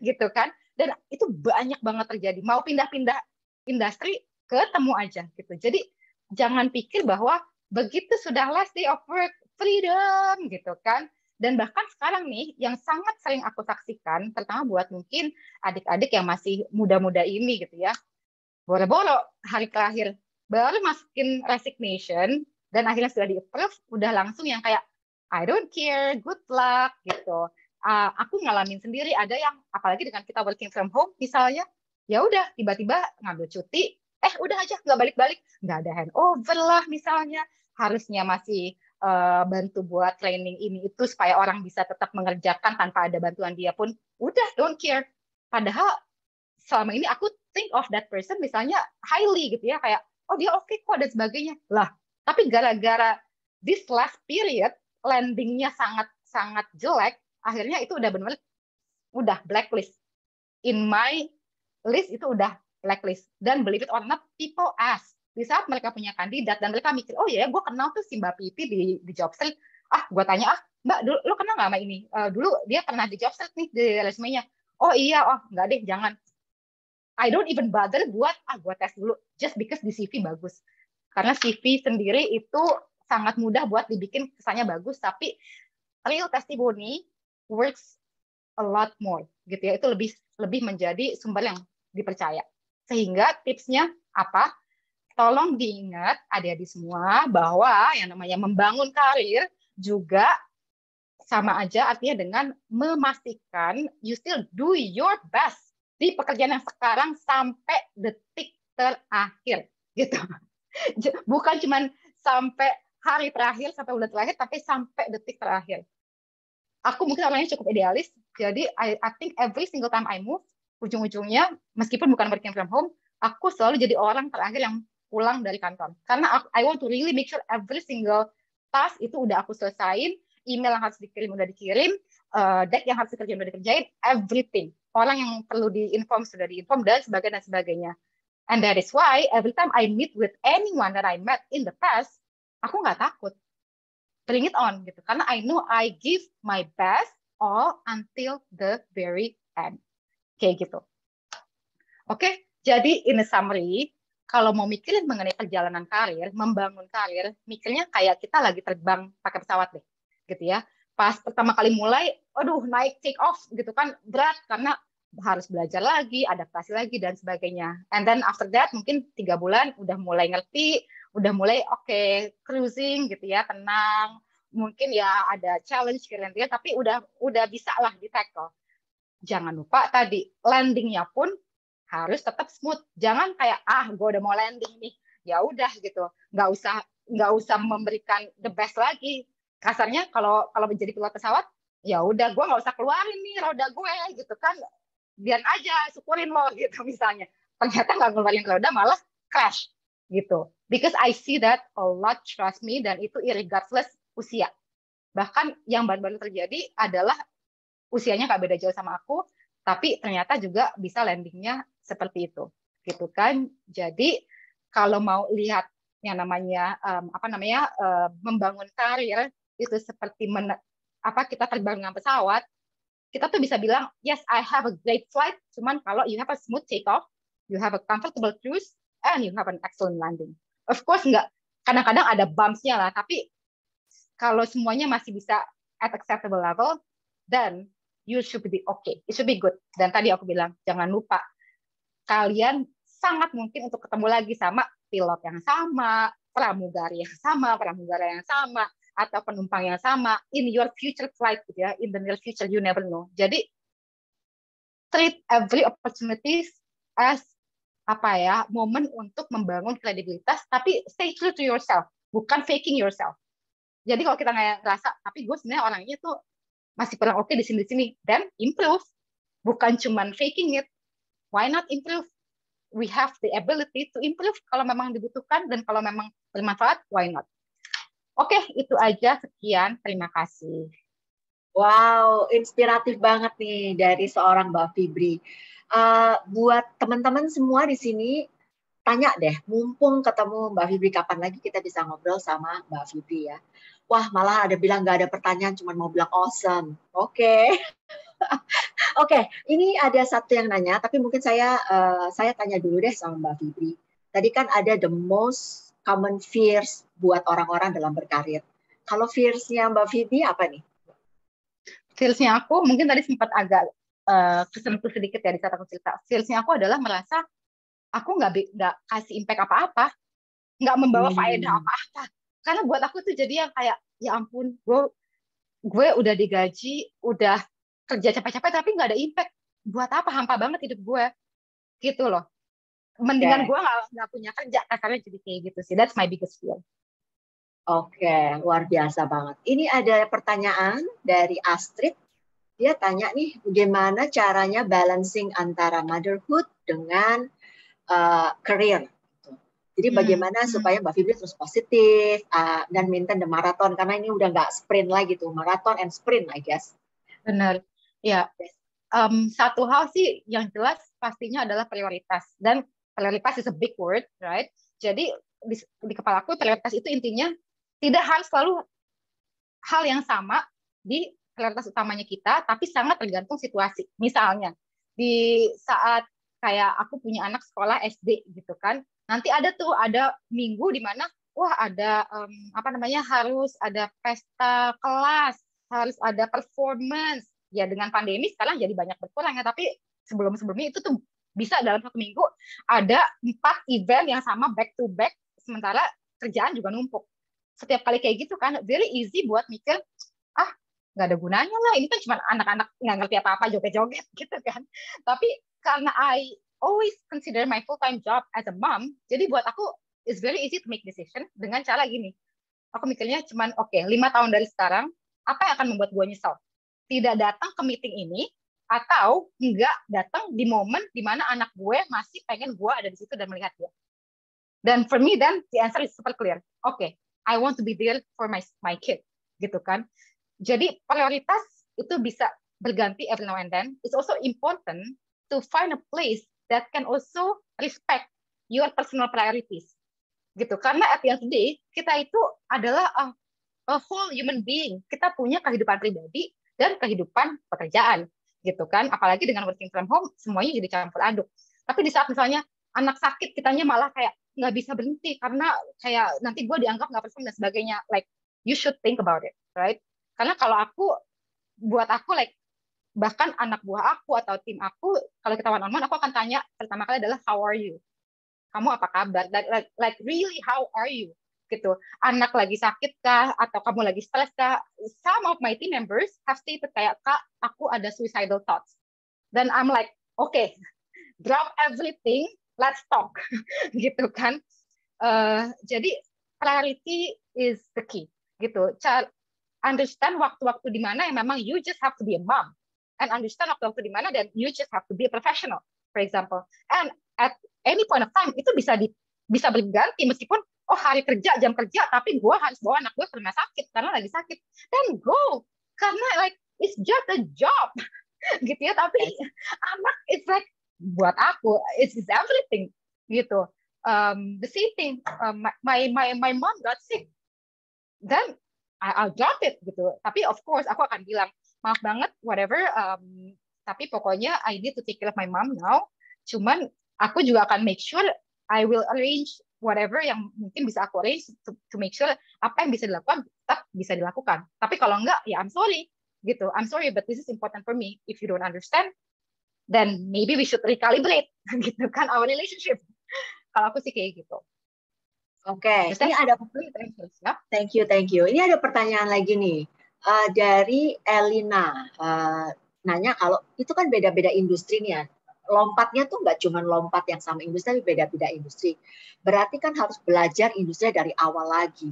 Speaker 3: Gitu kan? Dan itu banyak banget terjadi. Mau pindah-pindah industri, ketemu aja gitu. Jadi jangan pikir bahwa begitu sudah last day of work, freedom gitu kan. Dan bahkan sekarang nih, yang sangat sering aku saksikan, terutama buat mungkin adik-adik yang masih muda-muda ini gitu ya, boro-boro hari terakhir baru masukin resignation, dan akhirnya sudah di-approve, udah langsung yang kayak, I don't care, good luck gitu. Aku ngalamin sendiri, ada yang, apalagi dengan kita working from home, misalnya, ya udah tiba-tiba ngambil cuti, udah aja nggak balik-balik, nggak ada handover lah misalnya, harusnya masih bantu buat training ini itu supaya orang bisa tetap mengerjakan tanpa ada bantuan dia pun, udah don't care. Padahal selama ini aku think of that person misalnya highly gitu ya, kayak dia oke kok dan sebagainya lah. Tapi gara-gara this last period landingnya sangat jelek, akhirnya itu udah benar-benar udah blacklist. In my list itu udah blacklist. Dan believe it or not, people ask. Di saat mereka punya kandidat dan mereka mikir, gue kenal tuh si Mbak Pipi di job street. Gue tanya, Mbak, dulu lo kenal nggak sama ini? Dulu dia pernah di job street nih, di resume-nya. Nggak deh, jangan. I don't even bother buat, gue tes dulu. Just because di CV bagus. Karena CV sendiri itu sangat mudah buat dibikin kesannya bagus, tapi real testimony works a lot more. Gitu ya, itu lebih menjadi sumber yang dipercaya. Sehingga tipsnya apa? Tolong diingat adik-adik semua bahwa yang namanya membangun karir juga sama aja artinya dengan memastikan you still do your best di pekerjaan yang sekarang sampai detik terakhir gitu. Bukan cuma sampai hari terakhir, sampai bulan terakhir, tapi sampai detik terakhir. Aku mungkin orangnya cukup idealis, jadi I think every single time I move, ujung-ujungnya meskipun bukan working from home, aku selalu jadi orang terakhir yang pulang dari kantor. Karena I want to really make sure every single task itu udah aku selesain, email yang harus dikirim udah dikirim, deck yang harus dikerjain udah dikerjain, everything. Orang yang perlu diinform sudah diinform dan sebagainya. And that is why every time I meet with anyone that I met in the past, aku nggak takut. Bring it on gitu. Karena I know I give my best all until the very end. Kayak gitu. Oke, jadi in a summary, kalau mau mikirin mengenai perjalanan karir, membangun karir, mikirnya kayak kita lagi terbang pakai pesawat deh, gitu ya. Pas pertama kali mulai, aduh naik take off gitu kan, berat karena harus belajar lagi, adaptasi lagi dan sebagainya. And then after that mungkin 3 bulan udah mulai ngerti, udah mulai oke, cruising gitu ya, tenang. Mungkin ya ada challenge kira-kira, tapi udah bisa lah di tackle. Jangan lupa tadi landingnya pun harus tetap smooth. Jangan kayak gue udah mau landing nih, ya udah gitu. Nggak usah memberikan the best lagi. Kasarnya kalau menjadi pilot pesawat, ya udah gue nggak usah keluarin nih roda gue gitu kan. Biar aja syukurin lo gitu misalnya. Ternyata nggak ngeluarin roda malah crash gitu. Because I see that a lot, trust me, dan itu irregardless usia. Bahkan yang baru-baru terjadi adalah usianya nggak beda jauh sama aku, tapi ternyata juga bisa landingnya seperti itu, gitu kan? Jadi kalau mau lihat yang namanya membangun karir itu seperti kita terbang dengan pesawat, kita tuh bisa bilang yes I have a great flight, cuman kalau you have a smooth takeoff, you have a comfortable cruise, and you have an excellent landing. Of course nggak, kadang-kadang ada bumps-nya lah, tapi kalau semuanya masih bisa at acceptable level, then you should be okay. It should be good. Dan tadi aku bilang, jangan lupa, kalian sangat mungkin untuk ketemu lagi sama pilot yang sama, pramugari yang sama, pramugara yang sama, atau penumpang yang sama, in your future flight, gitu ya, in the near future, you never know. Jadi, treat every opportunities as momen untuk membangun kredibilitas, tapi stay true to yourself, bukan faking yourself. Jadi kalau kita nggak ngerasa, tapi gue sebenarnya orangnya tuh masih kurang oke di sini, then improve. Bukan cuman faking it. Why not improve? We have the ability to improve kalau memang dibutuhkan, dan kalau memang bermanfaat, why not? Oke, itu aja. Sekian. Terima kasih.
Speaker 2: Wow, inspiratif banget nih dari seorang Mbak Fibri. Buat teman-teman semua di sini, tanya deh, mumpung ketemu Mbak Fibri, kapan lagi kita bisa ngobrol sama Mbak Fibri ya. Wah, malah ada bilang nggak ada pertanyaan, cuma mau bilang awesome. Oke. Oke, ini ada satu yang nanya, tapi mungkin saya tanya dulu deh sama Mbak Fibri. Tadi kan ada the most common fears buat orang-orang dalam berkarir. Kalau fears-nya Mbak Fibri apa nih?
Speaker 3: Fears-nya aku mungkin tadi sempat agak kesentuh sedikit ya di saat aku cerita. Fears-nya aku adalah merasa aku nggak kasih impact apa-apa, nggak membawa faedah apa-apa. Karena buat aku tuh jadi yang kayak, ya ampun, gue udah digaji, udah kerja capek-capek, tapi nggak ada impact. Buat apa? Hampa banget hidup gue. Gitu loh. Mendingan gue nggak punya kerja, kasarnya jadi kayak gitu sih. That's my biggest fear.
Speaker 2: Oke, luar biasa banget. Ini ada pertanyaan dari Astrid. Dia tanya nih, bagaimana caranya balancing antara motherhood dengan career. Jadi bagaimana supaya Mbak Fibri terus positif dan maintain the marathon, karena ini udah nggak sprint lagi tuh, marathon and sprint I guess.
Speaker 3: Benar, ya. Satu hal sih yang jelas pastinya adalah prioritas, dan prioritas is a big word, right? Jadi di kepala aku prioritas itu intinya tidak harus selalu hal yang sama di prioritas utamanya kita, tapi sangat tergantung situasi. Misalnya di saat kayak aku punya anak sekolah SD gitu kan, nanti ada minggu di mana ada harus ada pesta kelas, harus ada performance. Ya dengan pandemi sekarang jadi banyak berkurang ya, tapi sebelumnya itu tuh bisa dalam 1 minggu ada 4 event yang sama back to back, sementara kerjaan juga numpuk. Setiap kali kayak gitu kan, very easy buat mikir, nggak ada gunanya lah, ini kan cuma anak-anak nggak ngerti apa-apa, joget-joget gitu kan. Tapi karena I always consider my full-time job as a mom, jadi buat aku it's very easy to make decision dengan cara gini. Aku mikirnya cuman 5 tahun dari sekarang, apa yang akan membuat gue nyesel? Tidak datang ke meeting ini, atau enggak datang di momen di mana anak gue masih pengen gue ada di situ dan melihat dia. Dan for me then the answer is super clear. Okay, I want to be there for my kid, gitu kan. Jadi prioritas itu bisa berganti every now and then. It's also important to find a place that can also respect your personal priorities, gitu. Karena at the end of the day kita itu adalah a whole human being. Kita punya kehidupan pribadi dan kehidupan pekerjaan, gitu kan. Apalagi dengan working from home, semuanya jadi campur aduk. Tapi di saat misalnya anak sakit, kitanya malah kayak nggak bisa berhenti karena kayak nanti gue dianggap nggak perform dan sebagainya. Like, you should think about it, right? Karena kalau buat aku, like, bahkan anak buah aku atau tim aku, kalau kita one on one, aku akan tanya pertama kali adalah how are you? Kamu apa kabar? Like really how are you? Gitu. Anak lagi sakit kah? Atau kamu lagi stres kah? Some of my team members have stated kayak, Kak, aku ada suicidal thoughts. Dan I'm like, okay, drop everything, let's talk. Gitu kan. Jadi priority is the key. Gitu. Understand waktu-waktu di mana yang memang you just have to be a mom. And understand waktu-waktu di mana dan you just have to be a professional, for example. And at any point of time, itu bisa berganti meskipun hari kerja, jam kerja, tapi gue harus bawa anak gue ke rumah sakit karena lagi sakit. Then go, karena like it's just a job, gitu ya. Tapi anak it's like buat aku it's everything, gitu. The same thing, my mom got sick, then I'll drop it, gitu. Tapi of course aku akan bilang maaf banget, whatever. Tapi pokoknya I need to take care of my mom now. Cuman aku juga akan make sure I will arrange whatever yang mungkin bisa aku arrange to make sure apa yang bisa dilakukan tetap bisa dilakukan. Tapi kalau enggak, ya I'm sorry, gitu. I'm sorry, but this is important for me. If you don't understand, then maybe we should recalibrate, gitu kan, our relationship. Kalau aku sih kayak gitu.
Speaker 2: Oke, ini ada thank you. Ini ada pertanyaan lagi nih dari Elina. Nanya kalau itu kan beda-beda industri nih ya. Lompatnya tuh nggak cuma lompat yang sama industri, tapi beda-beda industri. Berarti kan harus belajar industri dari awal lagi.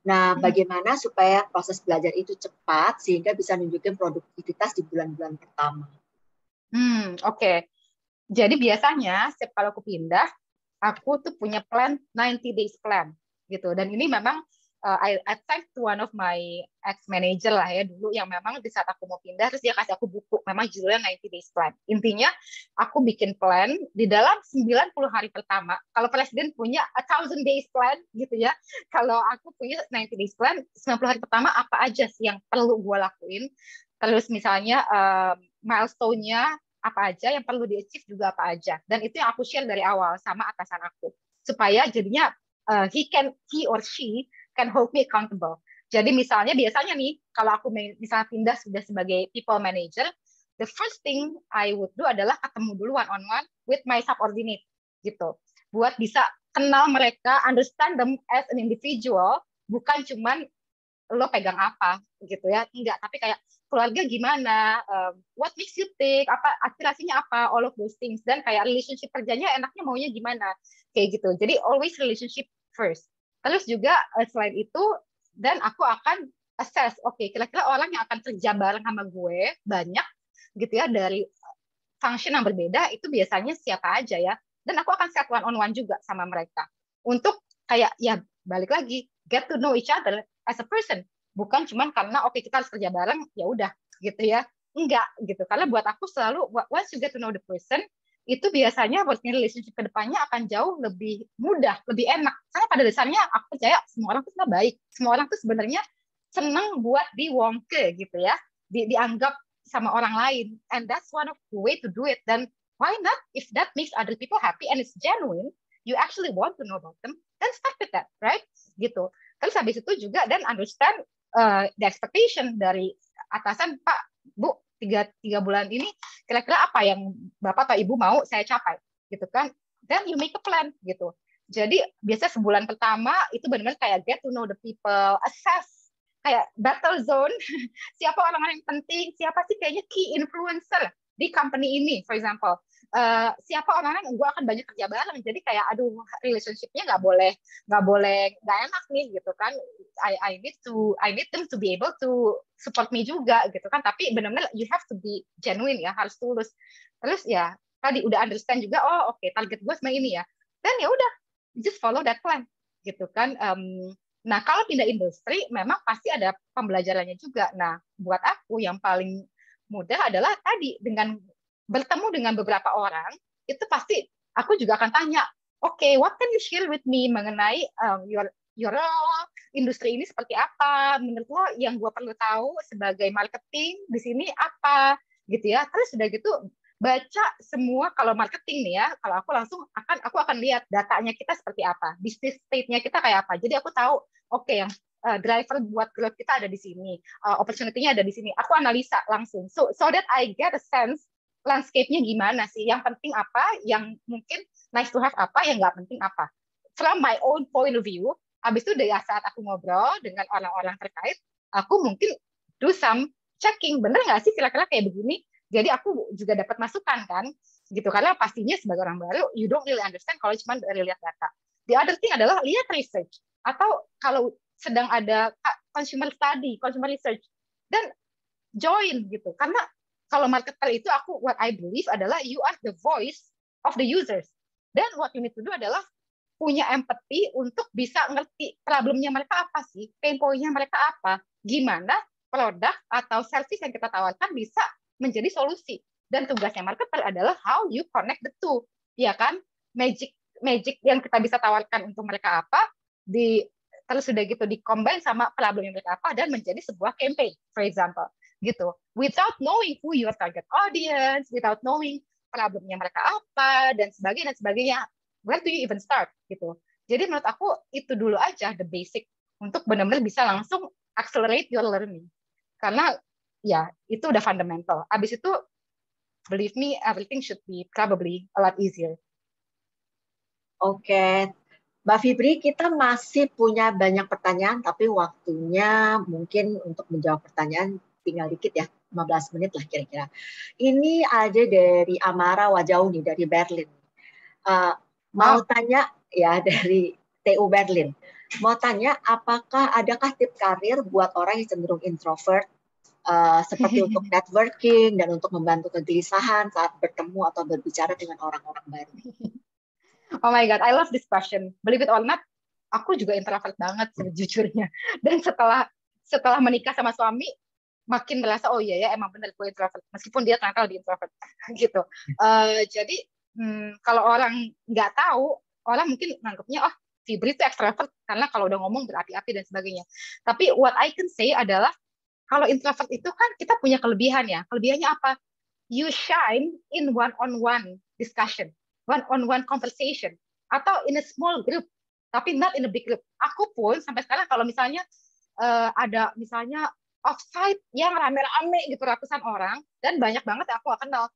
Speaker 2: Nah, bagaimana supaya proses belajar itu cepat sehingga bisa nunjukin produktivitas di bulan-bulan pertama?
Speaker 3: Oke. Jadi biasanya setiap kalau aku pindah, aku tuh punya plan 90 days plan, gitu. Dan ini memang I thank to one of my ex-manager lah ya dulu, yang memang di saat aku mau pindah terus dia kasih aku buku memang judulnya 90 days plan. Intinya aku bikin plan di dalam 90 hari pertama. Kalau presiden punya 1000 days plan, gitu ya. Kalau aku punya 90 days plan, 90 hari pertama apa aja sih yang perlu gue lakuin. Terus misalnya milestone-nya apa aja, yang perlu di-achieve juga apa aja. Dan itu yang aku share dari awal sama atasan aku. Supaya jadinya he or she can hold me accountable. Jadi misalnya biasanya nih, kalau aku misalnya pindah sudah sebagai people manager, the first thing I would do adalah ketemu dulu one-on-one with my subordinate, gitu. Buat bisa kenal mereka, understand them as an individual, bukan cuman lo pegang apa, gitu ya. Enggak, tapi kayak keluarga gimana, what makes you think, apa aspirasinya apa, all of those things. Dan kayak relationship kerjanya enaknya maunya gimana, kayak gitu. Jadi always relationship first. Terus juga selain itu, dan aku akan assess, oke, kira-kira orang yang akan kerja bareng sama gue banyak, gitu ya, dari function yang berbeda, itu biasanya siapa aja ya. Dan aku akan set one-on-one juga sama mereka. Untuk kayak, ya balik lagi, get to know each other as a person. Bukan cuman karena, oke, kita harus kerja bareng, ya udah, gitu ya. Enggak, gitu. Karena buat aku selalu, once you get to know the person, itu biasanya working relationship ke depannya akan jauh lebih mudah, lebih enak. Karena pada dasarnya aku percaya semua orang tuh sebenarnya baik. Semua orang tuh sebenarnya senang buat diwongke, gitu ya. Dianggap sama orang lain. And that's one of the way to do it. Dan why not? If that makes other people happy and it's genuine, you actually want to know about them, then start with that, right? Gitu. Terus habis itu juga dan understand the expectation dari atasan, Pak, Bu, tiga bulan ini kira-kira apa yang Bapak atau Ibu mau saya capai, gitu kan. Then you make a plan, gitu. Jadi biasanya sebulan pertama itu benar-benar kayak get to know the people, assess kayak battle zone, siapa orang-orang yang penting, siapa sih kayaknya key influencer di company ini, for example. siapa orang yang gue akan banyak kerja bareng. Jadi kayak aduh relationship-nya nggak enak nih gitu kan. I need them to be able to support me juga gitu kan. Tapi benar-benar you have to be genuine ya, harus tulus. Terus ya tadi udah understand juga, oh oke, target gue sama ini ya. Dan ya udah just follow that plan gitu kan. Nah, kalau pindah industri memang pasti ada pembelajarannya juga. Nah, buat aku yang paling mudah adalah tadi dengan bertemu dengan beberapa orang, itu pasti aku juga akan tanya, oke, what can you share with me mengenai your industri ini seperti apa? Menurut lo yang gue perlu tahu sebagai marketing di sini apa? Gitu ya. Terus sudah gitu baca semua, kalau marketing nih ya, kalau aku akan lihat datanya kita seperti apa, bisnis state-nya kita kayak apa. Jadi aku tahu, oke, yang driver buat growth kita ada di sini, opportunity-nya ada di sini. Aku analisa langsung, so that I get a sense landscape-nya gimana sih, yang penting apa, yang mungkin nice to have apa, yang nggak penting apa. From my own point of view, habis itu dari saat aku ngobrol dengan orang-orang terkait, aku mungkin do some checking, bener nggak sih kira-kira kayak begini. Jadi aku juga dapat masukan kan, gitu. Karena pastinya sebagai orang baru, you don't really understand kalau cuma dari lihat data. The other thing adalah lihat research. Atau kalau sedang ada consumer study, consumer research, dan join gitu. Karena kalau marketer itu what I believe adalah you are the voice of the users. Dan what you need to do adalah punya empathy untuk bisa ngerti problemnya mereka apa sih, pain point-nya mereka apa, gimana produk atau service yang kita tawarkan bisa menjadi solusi. Dan tugasnya marketer adalah how you connect the two, ya kan? Magic yang kita bisa tawarkan untuk mereka apa, terus sudah gitu di-combine sama problem yang mereka apa, dan menjadi sebuah campaign, for example, gitu. Without knowing who your target audience, without knowing problemnya mereka apa, dan sebagainya, where do you even start, gitu. Jadi menurut aku itu dulu aja the basic untuk benar-benar bisa langsung accelerate your learning. Karena ya itu udah fundamental. Abis itu, believe me, everything should be probably a lot easier.
Speaker 2: Oke, Mbak Fibri, kita masih punya banyak pertanyaan, tapi waktunya mungkin untuk menjawab pertanyaan tinggal dikit ya, 15 menit lah kira-kira. Ini ada dari Amara Wajauni dari Berlin. Mau tanya ya dari TU Berlin. Mau tanya, adakah tips karir buat orang yang cenderung introvert, seperti untuk networking dan untuk membantu kegelisahan saat bertemu atau berbicara dengan orang-orang baru?
Speaker 3: Oh my God, I love this question. Believe it or not, aku juga introvert banget sejujurnya. Dan setelah menikah sama suami, makin merasa oh iya ya emang benar gue introvert. Meskipun dia ternyata lebih introvert gitu. Jadi kalau orang nggak tahu, orang mungkin nganggapnya oh Fibri itu extrovert karena kalau udah ngomong berapi-api dan sebagainya. Tapi what I can say adalah kalau introvert itu kan kita punya kelebihan ya. Kelebihannya apa? You shine in one-on-one discussion, one-on-one conversation, atau in a small group, tapi not in a big group. Aku pun sampai sekarang kalau misalnya ada misalnya offsite yang rame-rame gitu ratusan orang dan banyak banget yang aku gak kenal,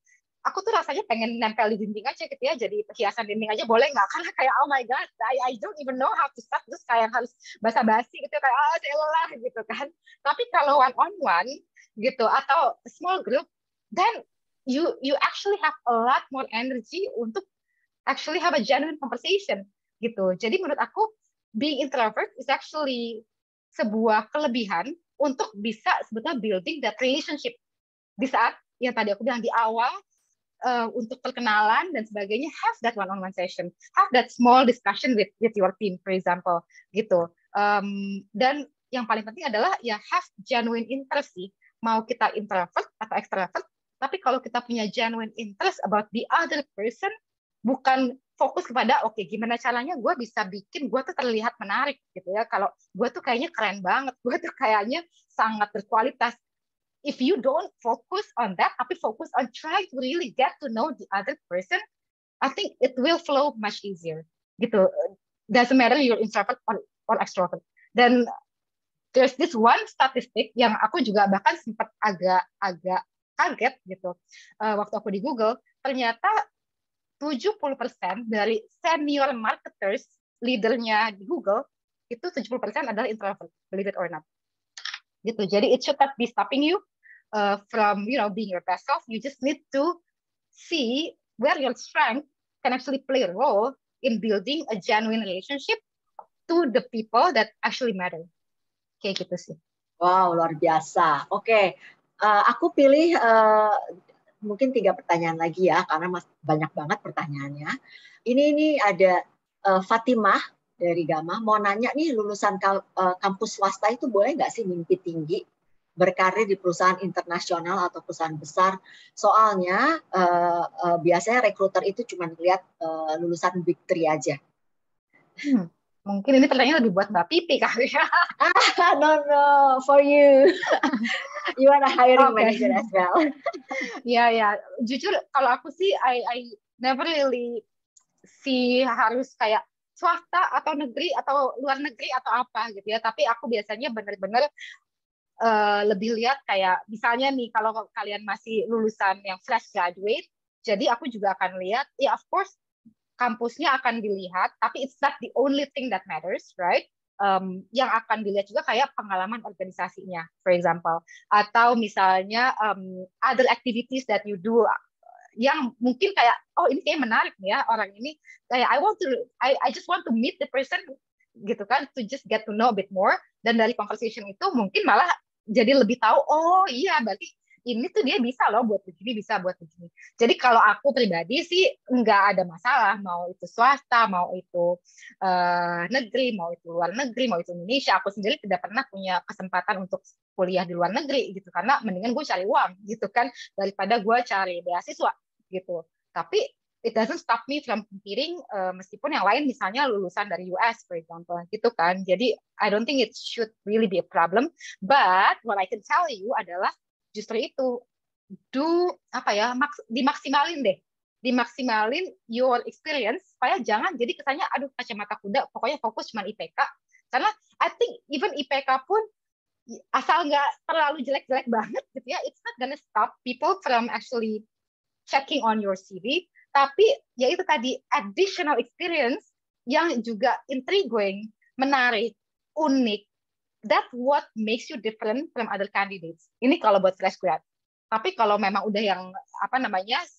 Speaker 3: aku tuh rasanya pengen nempel di dinding aja gitu ya, jadi hiasan dinding aja boleh nggak? Karena kayak oh my god, I don't even know how to start, terus kayak harus basa-basi gitu kayak oh saya lelah gitu kan. Tapi kalau one on one gitu atau small group, then you actually have a lot more energy untuk actually have a genuine conversation gitu. Jadi menurut aku being introvert is actually sebuah kelebihan untuk bisa sebetulnya building that relationship di saat yang tadi aku bilang di awal. Untuk perkenalan dan sebagainya, have that one-on-one session, have that small discussion with your team, for example, gitu. Dan yang paling penting adalah ya have genuine interest sih, mau kita introvert atau extrovert, tapi kalau kita punya genuine interest about the other person, bukan fokus kepada oke, gimana caranya gue bisa bikin gue tuh terlihat menarik gitu ya, kalau gue tuh kayaknya keren banget, gue tuh kayaknya sangat berkualitas. If you don't focus on that, tapi fokus on trying to really get to know the other person, I think it will flow much easier. Gitu. Doesn't matter you're introvert or extrovert. Dan there's this one statistic yang aku juga bahkan sempat agak kaget gitu. Waktu aku di Google, ternyata 70% dari senior marketers, leadernya di Google, itu 70% adalah introvert, believe it or not. Gitu. Jadi it should not be stopping you from being your best self. You just need to see where your strength can actually play a role in building a genuine relationship to the people that actually matter. Kayak gitu sih.
Speaker 2: Wow, luar biasa. Oke, aku pilih mungkin 3 pertanyaan lagi ya, karena banyak banget pertanyaannya. Ini ada Fatimah dari Gama, mau nanya nih, lulusan kampus swasta itu boleh nggak sih mimpi tinggi berkarir di perusahaan internasional atau perusahaan besar? Soalnya biasanya rekruter itu cuma lihat lulusan Big 3 aja.
Speaker 3: Mungkin ini pertanyaan lebih buat Mbak Pipi kali ya.
Speaker 2: No, for you. You are a hiring manager as well.
Speaker 3: Ya, jujur kalau aku sih I never really see harus kayak swasta atau negeri atau luar negeri atau apa gitu ya. Tapi aku biasanya benar-benar lebih lihat kayak misalnya nih kalau kalian masih lulusan yang fresh graduate, jadi aku juga akan lihat ya of course kampusnya akan dilihat, tapi it's not the only thing that matters, right? Yang akan dilihat juga kayak pengalaman organisasinya, for example, atau misalnya other activities that you do yang mungkin kayak oh ini kayak menarik nih ya orang ini kayak I just want to meet the person gitu kan, to just get to know a bit more, dan dari conversation itu mungkin malah jadi lebih tahu oh iya berarti ini tuh dia bisa loh buat begini, bisa buat begini. Jadi kalau aku pribadi sih nggak ada masalah, mau itu swasta, mau itu negeri, mau itu luar negeri, mau itu Indonesia. Aku sendiri tidak pernah punya kesempatan untuk kuliah di luar negeri gitu, karena mendingan gue cari uang gitu kan, daripada gue cari beasiswa gitu. Tapi it doesn't stop me from competing, meskipun yang lain misalnya lulusan dari US, for example, gitu kan. Jadi I don't think it should really be a problem. But what I can tell you adalah justru itu, dimaksimalin your experience supaya jangan jadi kesannya aduh kacamata kuda, pokoknya fokus cuma IPK. Karena I think even IPK pun asal nggak terlalu jelek-jelek banget gitu ya, it's not gonna stop people from actually checking on your CV. Tapi ya itu tadi additional experience yang juga intriguing, menarik, unik. That's what makes you different from other candidates. Ini kalau buat fresh grad. Tapi kalau memang udah yang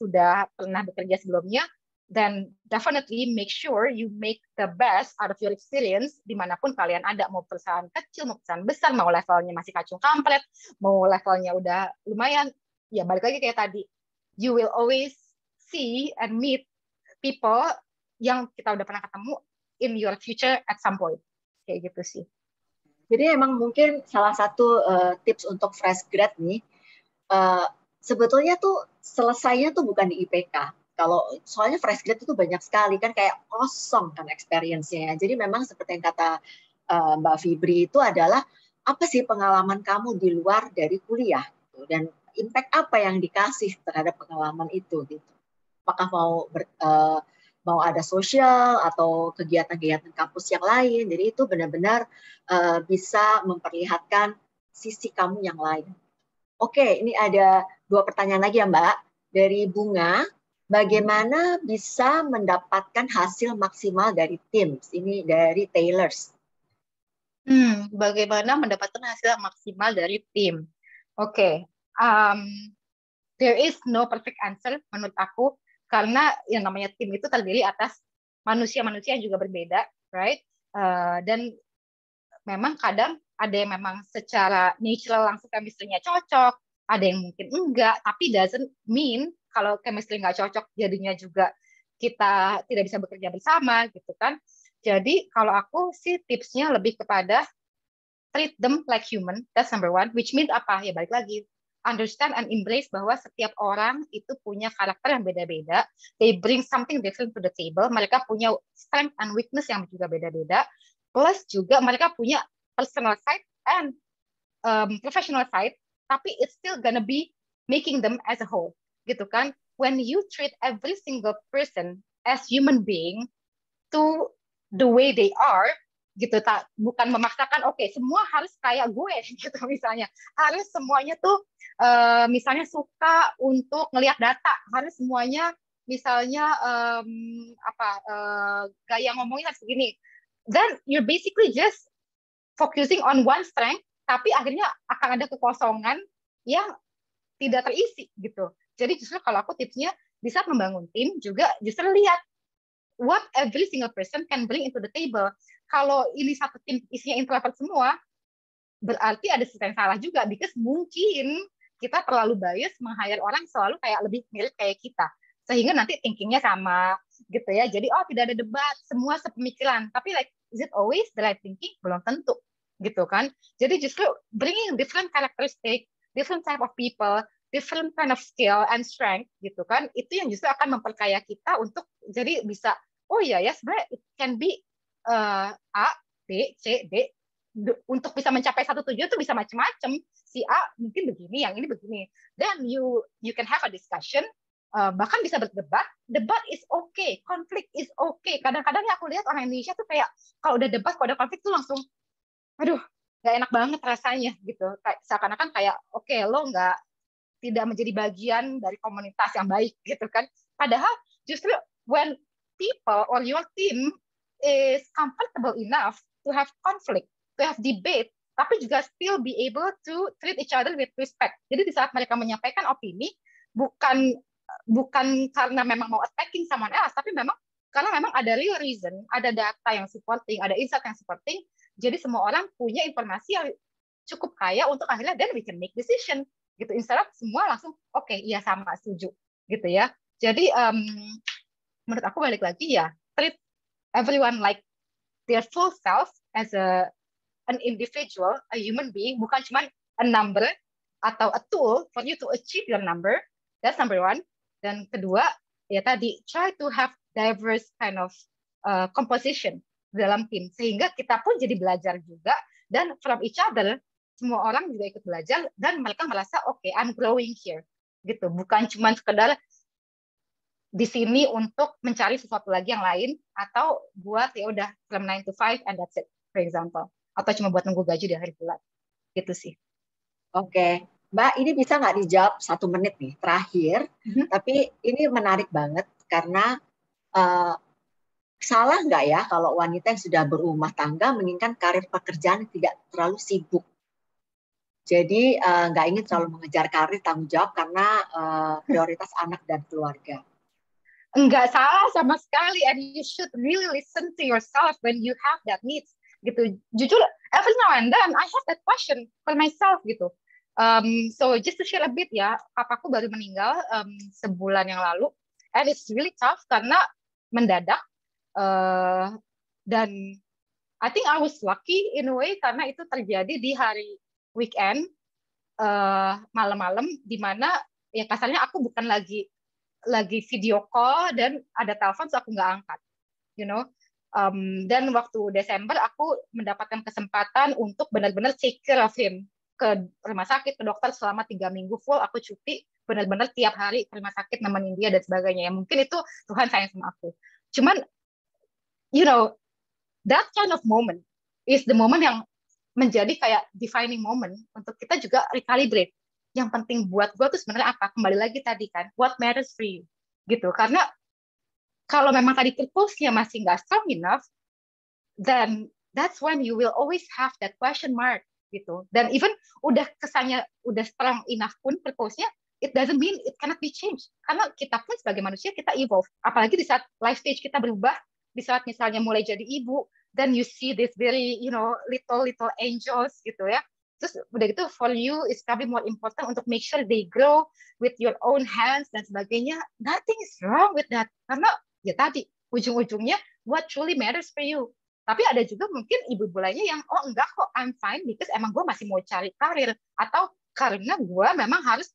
Speaker 3: sudah pernah bekerja sebelumnya, then definitely make sure you make the best out of your experience dimanapun kalian ada, mau perusahaan kecil, mau perusahaan besar, mau levelnya masih kacung kampret, mau levelnya udah lumayan. Ya balik lagi kayak tadi, you will always see and meet people yang kita udah pernah ketemu in your future at some point. Kayak gitu sih.
Speaker 2: Jadi emang mungkin salah satu tips untuk fresh grad nih, sebetulnya tuh selesainya tuh bukan di IPK. Soalnya fresh grad itu banyak sekali kan, kayak kosong kan experience-nya. Jadi memang seperti yang kata Mbak Fibri itu adalah apa sih pengalaman kamu di luar dari kuliah gitu, dan impact apa yang dikasih terhadap pengalaman itu gitu. Apakah mau ada sosial atau kegiatan-kegiatan kampus yang lain. Jadi itu benar-benar bisa memperlihatkan sisi kamu yang lain. Oke, ini ada 2 pertanyaan lagi ya Mbak. Dari Bunga, bagaimana bisa mendapatkan hasil maksimal dari Teams? Ini dari Taylors.
Speaker 3: Bagaimana mendapatkan hasil maksimal dari tim? Oke. There is no perfect answer menurut aku. Karena yang namanya tim itu terdiri atas manusia-manusia yang juga berbeda, right? Dan memang kadang ada yang memang secara natural langsung chemistry-nya cocok, ada yang mungkin enggak, tapi doesn't mean kalau chemistry nggak cocok jadinya juga kita tidak bisa bekerja bersama, gitu kan? Jadi kalau aku sih tipsnya lebih kepada treat them like human, that's number one, which means apa? Ya balik lagi, understand and embrace bahwa setiap orang itu punya karakter yang beda-beda. They bring something different to the table. Mereka punya strength and weakness yang juga beda-beda. Plus juga mereka punya personal side and professional side. Tapi it's still gonna be making them as a whole, gitu kan? When you treat every single person as human being to the way they are, gitu, bukan memaksakan oke, semua harus kayak gue gitu, misalnya harus semuanya tuh misalnya suka untuk ngelihat data, harus semuanya misalnya gaya ngomongnya harus begini, then you're basically just focusing on one strength, tapi akhirnya akan ada kekosongan yang tidak terisi gitu. Jadi justru kalau aku tipsnya di saat membangun tim juga justru lihat what every single person can bring into the table. Kalau ini satu tim isinya introvert semua, berarti ada sesuatu yang salah juga, because mungkin kita terlalu bias meng-hire orang selalu kayak lebih mirip kayak kita, sehingga nanti thinkingnya sama gitu ya. Jadi tidak ada debat, semua sepemikiran. Tapi like, is it always the right thinking? Belum tentu gitu kan. Jadi justru bringing different characteristic, different type of people, different kind of skill and strength gitu kan, itu yang justru akan memperkaya kita untuk jadi bisa, oh iya ya sebenarnya it can be A, B, C, D, untuk bisa mencapai satu tujuan itu bisa macam-macam. Si A mungkin begini, yang ini begini. Then you can have a discussion, bahkan bisa berdebat. Debat is okay, konflik is okay. Kadang-kadang aku lihat orang Indonesia tuh kayak kalau udah debat, kalau ada konflik tuh langsung, aduh, nggak enak banget rasanya gitu. Kayak seakan-akan kayak, oke, lo tidak menjadi bagian dari komunitas yang baik gitu kan. Padahal justru when people or your team is comfortable enough to have conflict, to have debate, tapi juga still be able to treat each other with respect. Jadi di saat mereka menyampaikan opini, bukan karena memang mau attacking someone else, tapi memang karena memang ada real reason, ada data yang supporting, ada insight yang supporting. Jadi semua orang punya informasi yang cukup kaya untuk akhirnya then we can make decision gitu. Instead of semua langsung oke, iya sama, setuju gitu ya. Jadi menurut aku balik lagi ya, treat everyone like their full self as an individual, a human being, bukan cuma a number atau a tool for you to achieve your number. That's number one. Dan kedua, ya tadi, try to have diverse kind of composition dalam tim, sehingga kita pun jadi belajar juga, dan from each other, semua orang juga ikut belajar, dan mereka merasa, okay, I'm growing here. Gitu. Bukan cuma sekedar di sini untuk mencari sesuatu lagi yang lain, atau buat ya udah from 9 to 5 and that's it, for example. Atau cuma buat nunggu gaji di hari bulan. Gitu sih.
Speaker 2: Oke. Mbak, ini bisa nggak dijawab 1 menit nih, terakhir. Tapi ini menarik banget, karena salah nggak ya kalau wanita yang sudah berumah tangga menginginkan karir pekerjaan yang tidak terlalu sibuk. Jadi nggak ingin selalu mengejar karir, tanggung jawab karena prioritas anak dan keluarga.
Speaker 3: Enggak salah sama sekali, and you should really listen to yourself when you have that needs. Gitu. Jujur, every now and then I have that question for myself gitu. So just to share a bit ya, papaku baru meninggal sebulan yang lalu, and it's really tough karena mendadak, dan I think I was lucky in a way karena itu terjadi di hari weekend, malam-malam, di mana ya kasarnya aku bukan lagi video call dan ada telepon, so aku nggak angkat, you know. Dan waktu Desember aku mendapatkan kesempatan untuk benar-benar take care of him, ke rumah sakit, ke dokter selama 3 minggu full aku cuti, benar-benar tiap hari ke rumah sakit nemenin dia dan sebagainya. Ya mungkin itu Tuhan sayang sama aku. Cuman, you know, that kind of moment is the moment yang menjadi kayak defining moment untuk kita juga recalibrate. Yang penting buat gue tuh sebenarnya apa? Kembali lagi tadi kan, what matters for you, gitu. Karena kalau memang tadi purpose-nya masih nggak strong enough, then that's when you will always have that question mark, gitu. Dan even udah kesannya udah strong enough pun purpose-nya, it doesn't mean it cannot be changed. Karena kita pun sebagai manusia kita evolve. Apalagi di saat life stage kita berubah, di saat misalnya mulai jadi ibu, then you see this very, you know, little angels gitu ya. Terus udah gitu for you is probably more important untuk make sure they grow with your own hands dan sebagainya. Nothing is wrong with that. Karena ya tadi ujung-ujungnya what truly matters for you. Tapi ada juga mungkin ibu-ibu lainnya yang oh enggak kok, I'm fine because emang gue masih mau cari karir, atau karena gue memang harus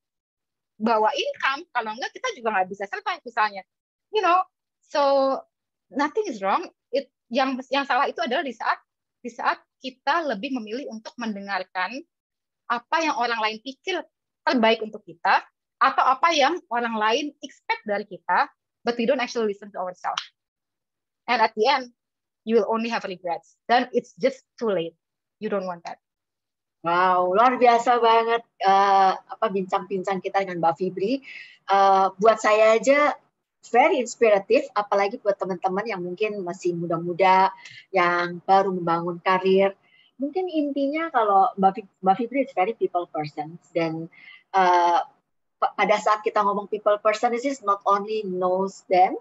Speaker 3: bawa income, kalau enggak kita juga nggak bisa survive misalnya, you know. So nothing is wrong. Yang salah itu adalah di saat kita lebih memilih untuk mendengarkan apa yang orang lain pikir terbaik untuk kita, atau apa yang orang lain expect dari kita, but we don't actually listen to ourselves. And at the end, you will only have regrets. Then it's just too late. You don't want that.
Speaker 2: Wow, luar biasa banget bincang-bincang kita dengan Mbak Fibri. Buat saya aja very inspiratif, apalagi buat teman-teman yang mungkin masih muda-muda, yang baru membangun karir. Mungkin intinya kalau Mbak Fibri is very people person, dan pada saat kita ngomong people person, this is not only knows them,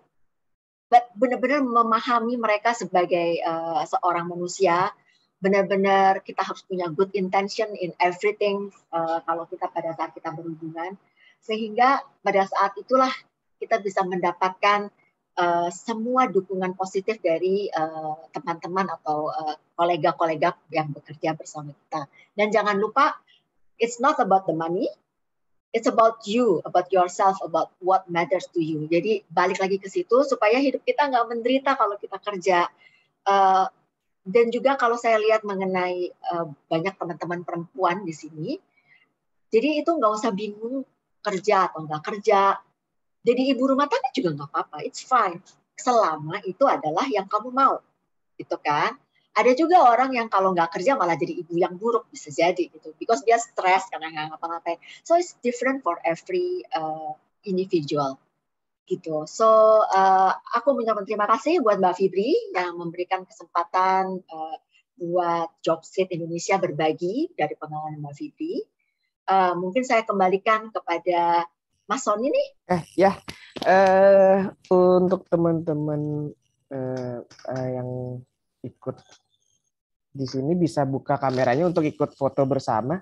Speaker 2: but benar-benar memahami mereka sebagai seorang manusia. Benar-benar kita harus punya good intention in everything kalau kita pada saat kita berhubungan, sehingga pada saat itulah kita bisa mendapatkan semua dukungan positif dari teman-teman atau kolega-kolega yang bekerja bersama kita. Dan jangan lupa, it's not about the money, it's about you, about yourself, about what matters to you. Jadi balik lagi ke situ supaya hidup kita nggak menderita kalau kita kerja. Dan juga kalau saya lihat mengenai banyak teman-teman perempuan di sini, jadi itu nggak usah bingung kerja atau nggak kerja. Jadi ibu rumah tangga juga nggak apa-apa, it's fine. Selama itu adalah yang kamu mau, gitu kan? Ada juga orang yang kalau nggak kerja malah jadi ibu yang buruk, bisa jadi gitu, because dia stres karena nggak ngapa-ngapain. So it's different for every individual, gitu. So aku mengucapkan terima kasih buat Mbak Fibri yang memberikan kesempatan buat Jobstreet Indonesia berbagi dari pengalaman Mbak Fibri. Mungkin saya kembalikan kepada Mas Sony nih.
Speaker 4: Untuk teman-teman yang ikut di sini bisa buka kameranya untuk ikut foto bersama.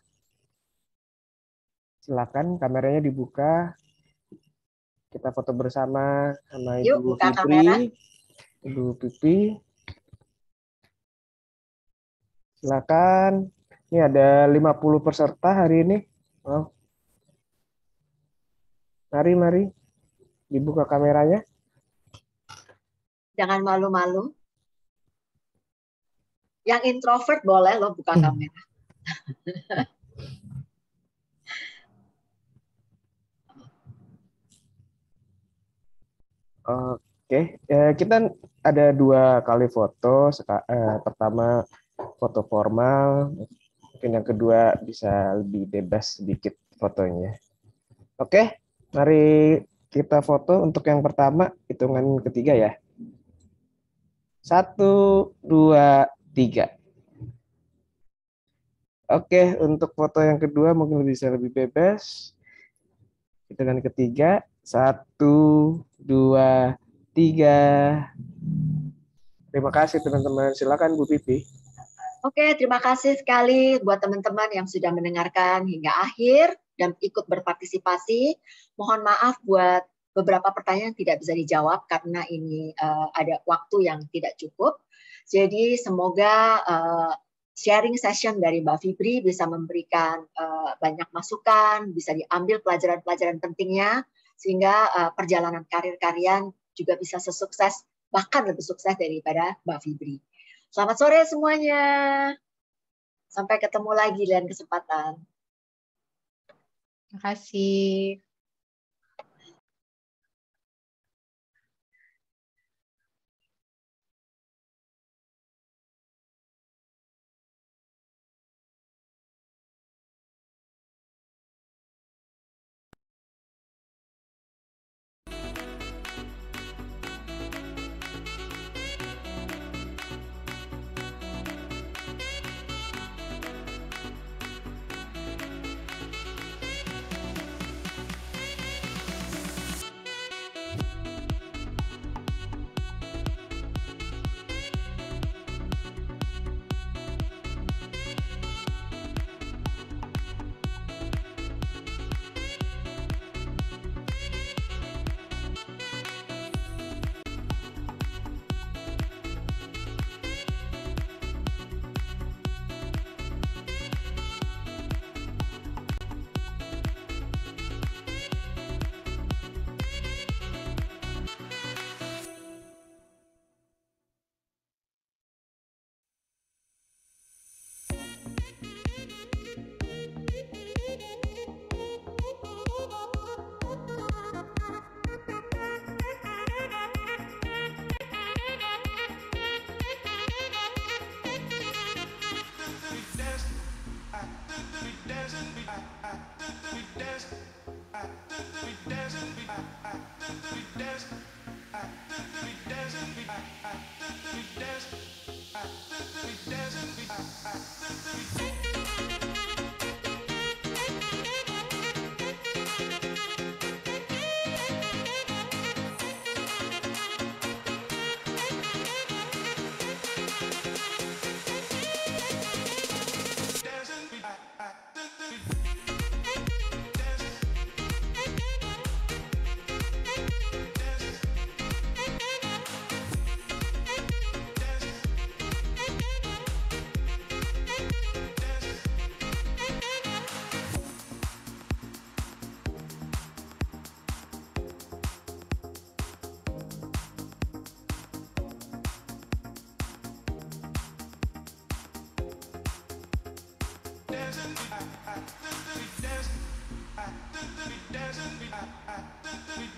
Speaker 4: Silakan kameranya dibuka. Kita foto bersama sama Ibu Fitri, Ibu Pipi. Silakan. Ini ada 50 peserta hari ini. Wow. Mari. Dibuka kameranya.
Speaker 2: Jangan malu-malu. Yang introvert boleh loh buka kamera.
Speaker 4: Oke, kita ada 2 kali foto. Pertama foto formal, mungkin yang kedua bisa lebih bebas sedikit fotonya. Oke, mari kita foto untuk yang pertama, hitungan ketiga ya. 1, 2, 3. Oke, untuk foto yang kedua mungkin bisa lebih bebas. Hitungan ketiga, 1, 2, 3. Terima kasih teman-teman. Silakan Bu Pipi.
Speaker 2: Oke, terima kasih sekali buat teman-teman yang sudah mendengarkan hingga akhir dan ikut berpartisipasi. Mohon maaf buat beberapa pertanyaan yang tidak bisa dijawab karena ini ada waktu yang tidak cukup. Jadi semoga sharing session dari Mbak Fibri bisa memberikan banyak masukan, bisa diambil pelajaran-pelajaran pentingnya, sehingga perjalanan karir kalian juga bisa sesukses, bahkan lebih sukses daripada Mbak Fibri. Selamat sore semuanya. Sampai ketemu lagi di lain kesempatan.
Speaker 3: Terima kasih.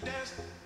Speaker 1: dance.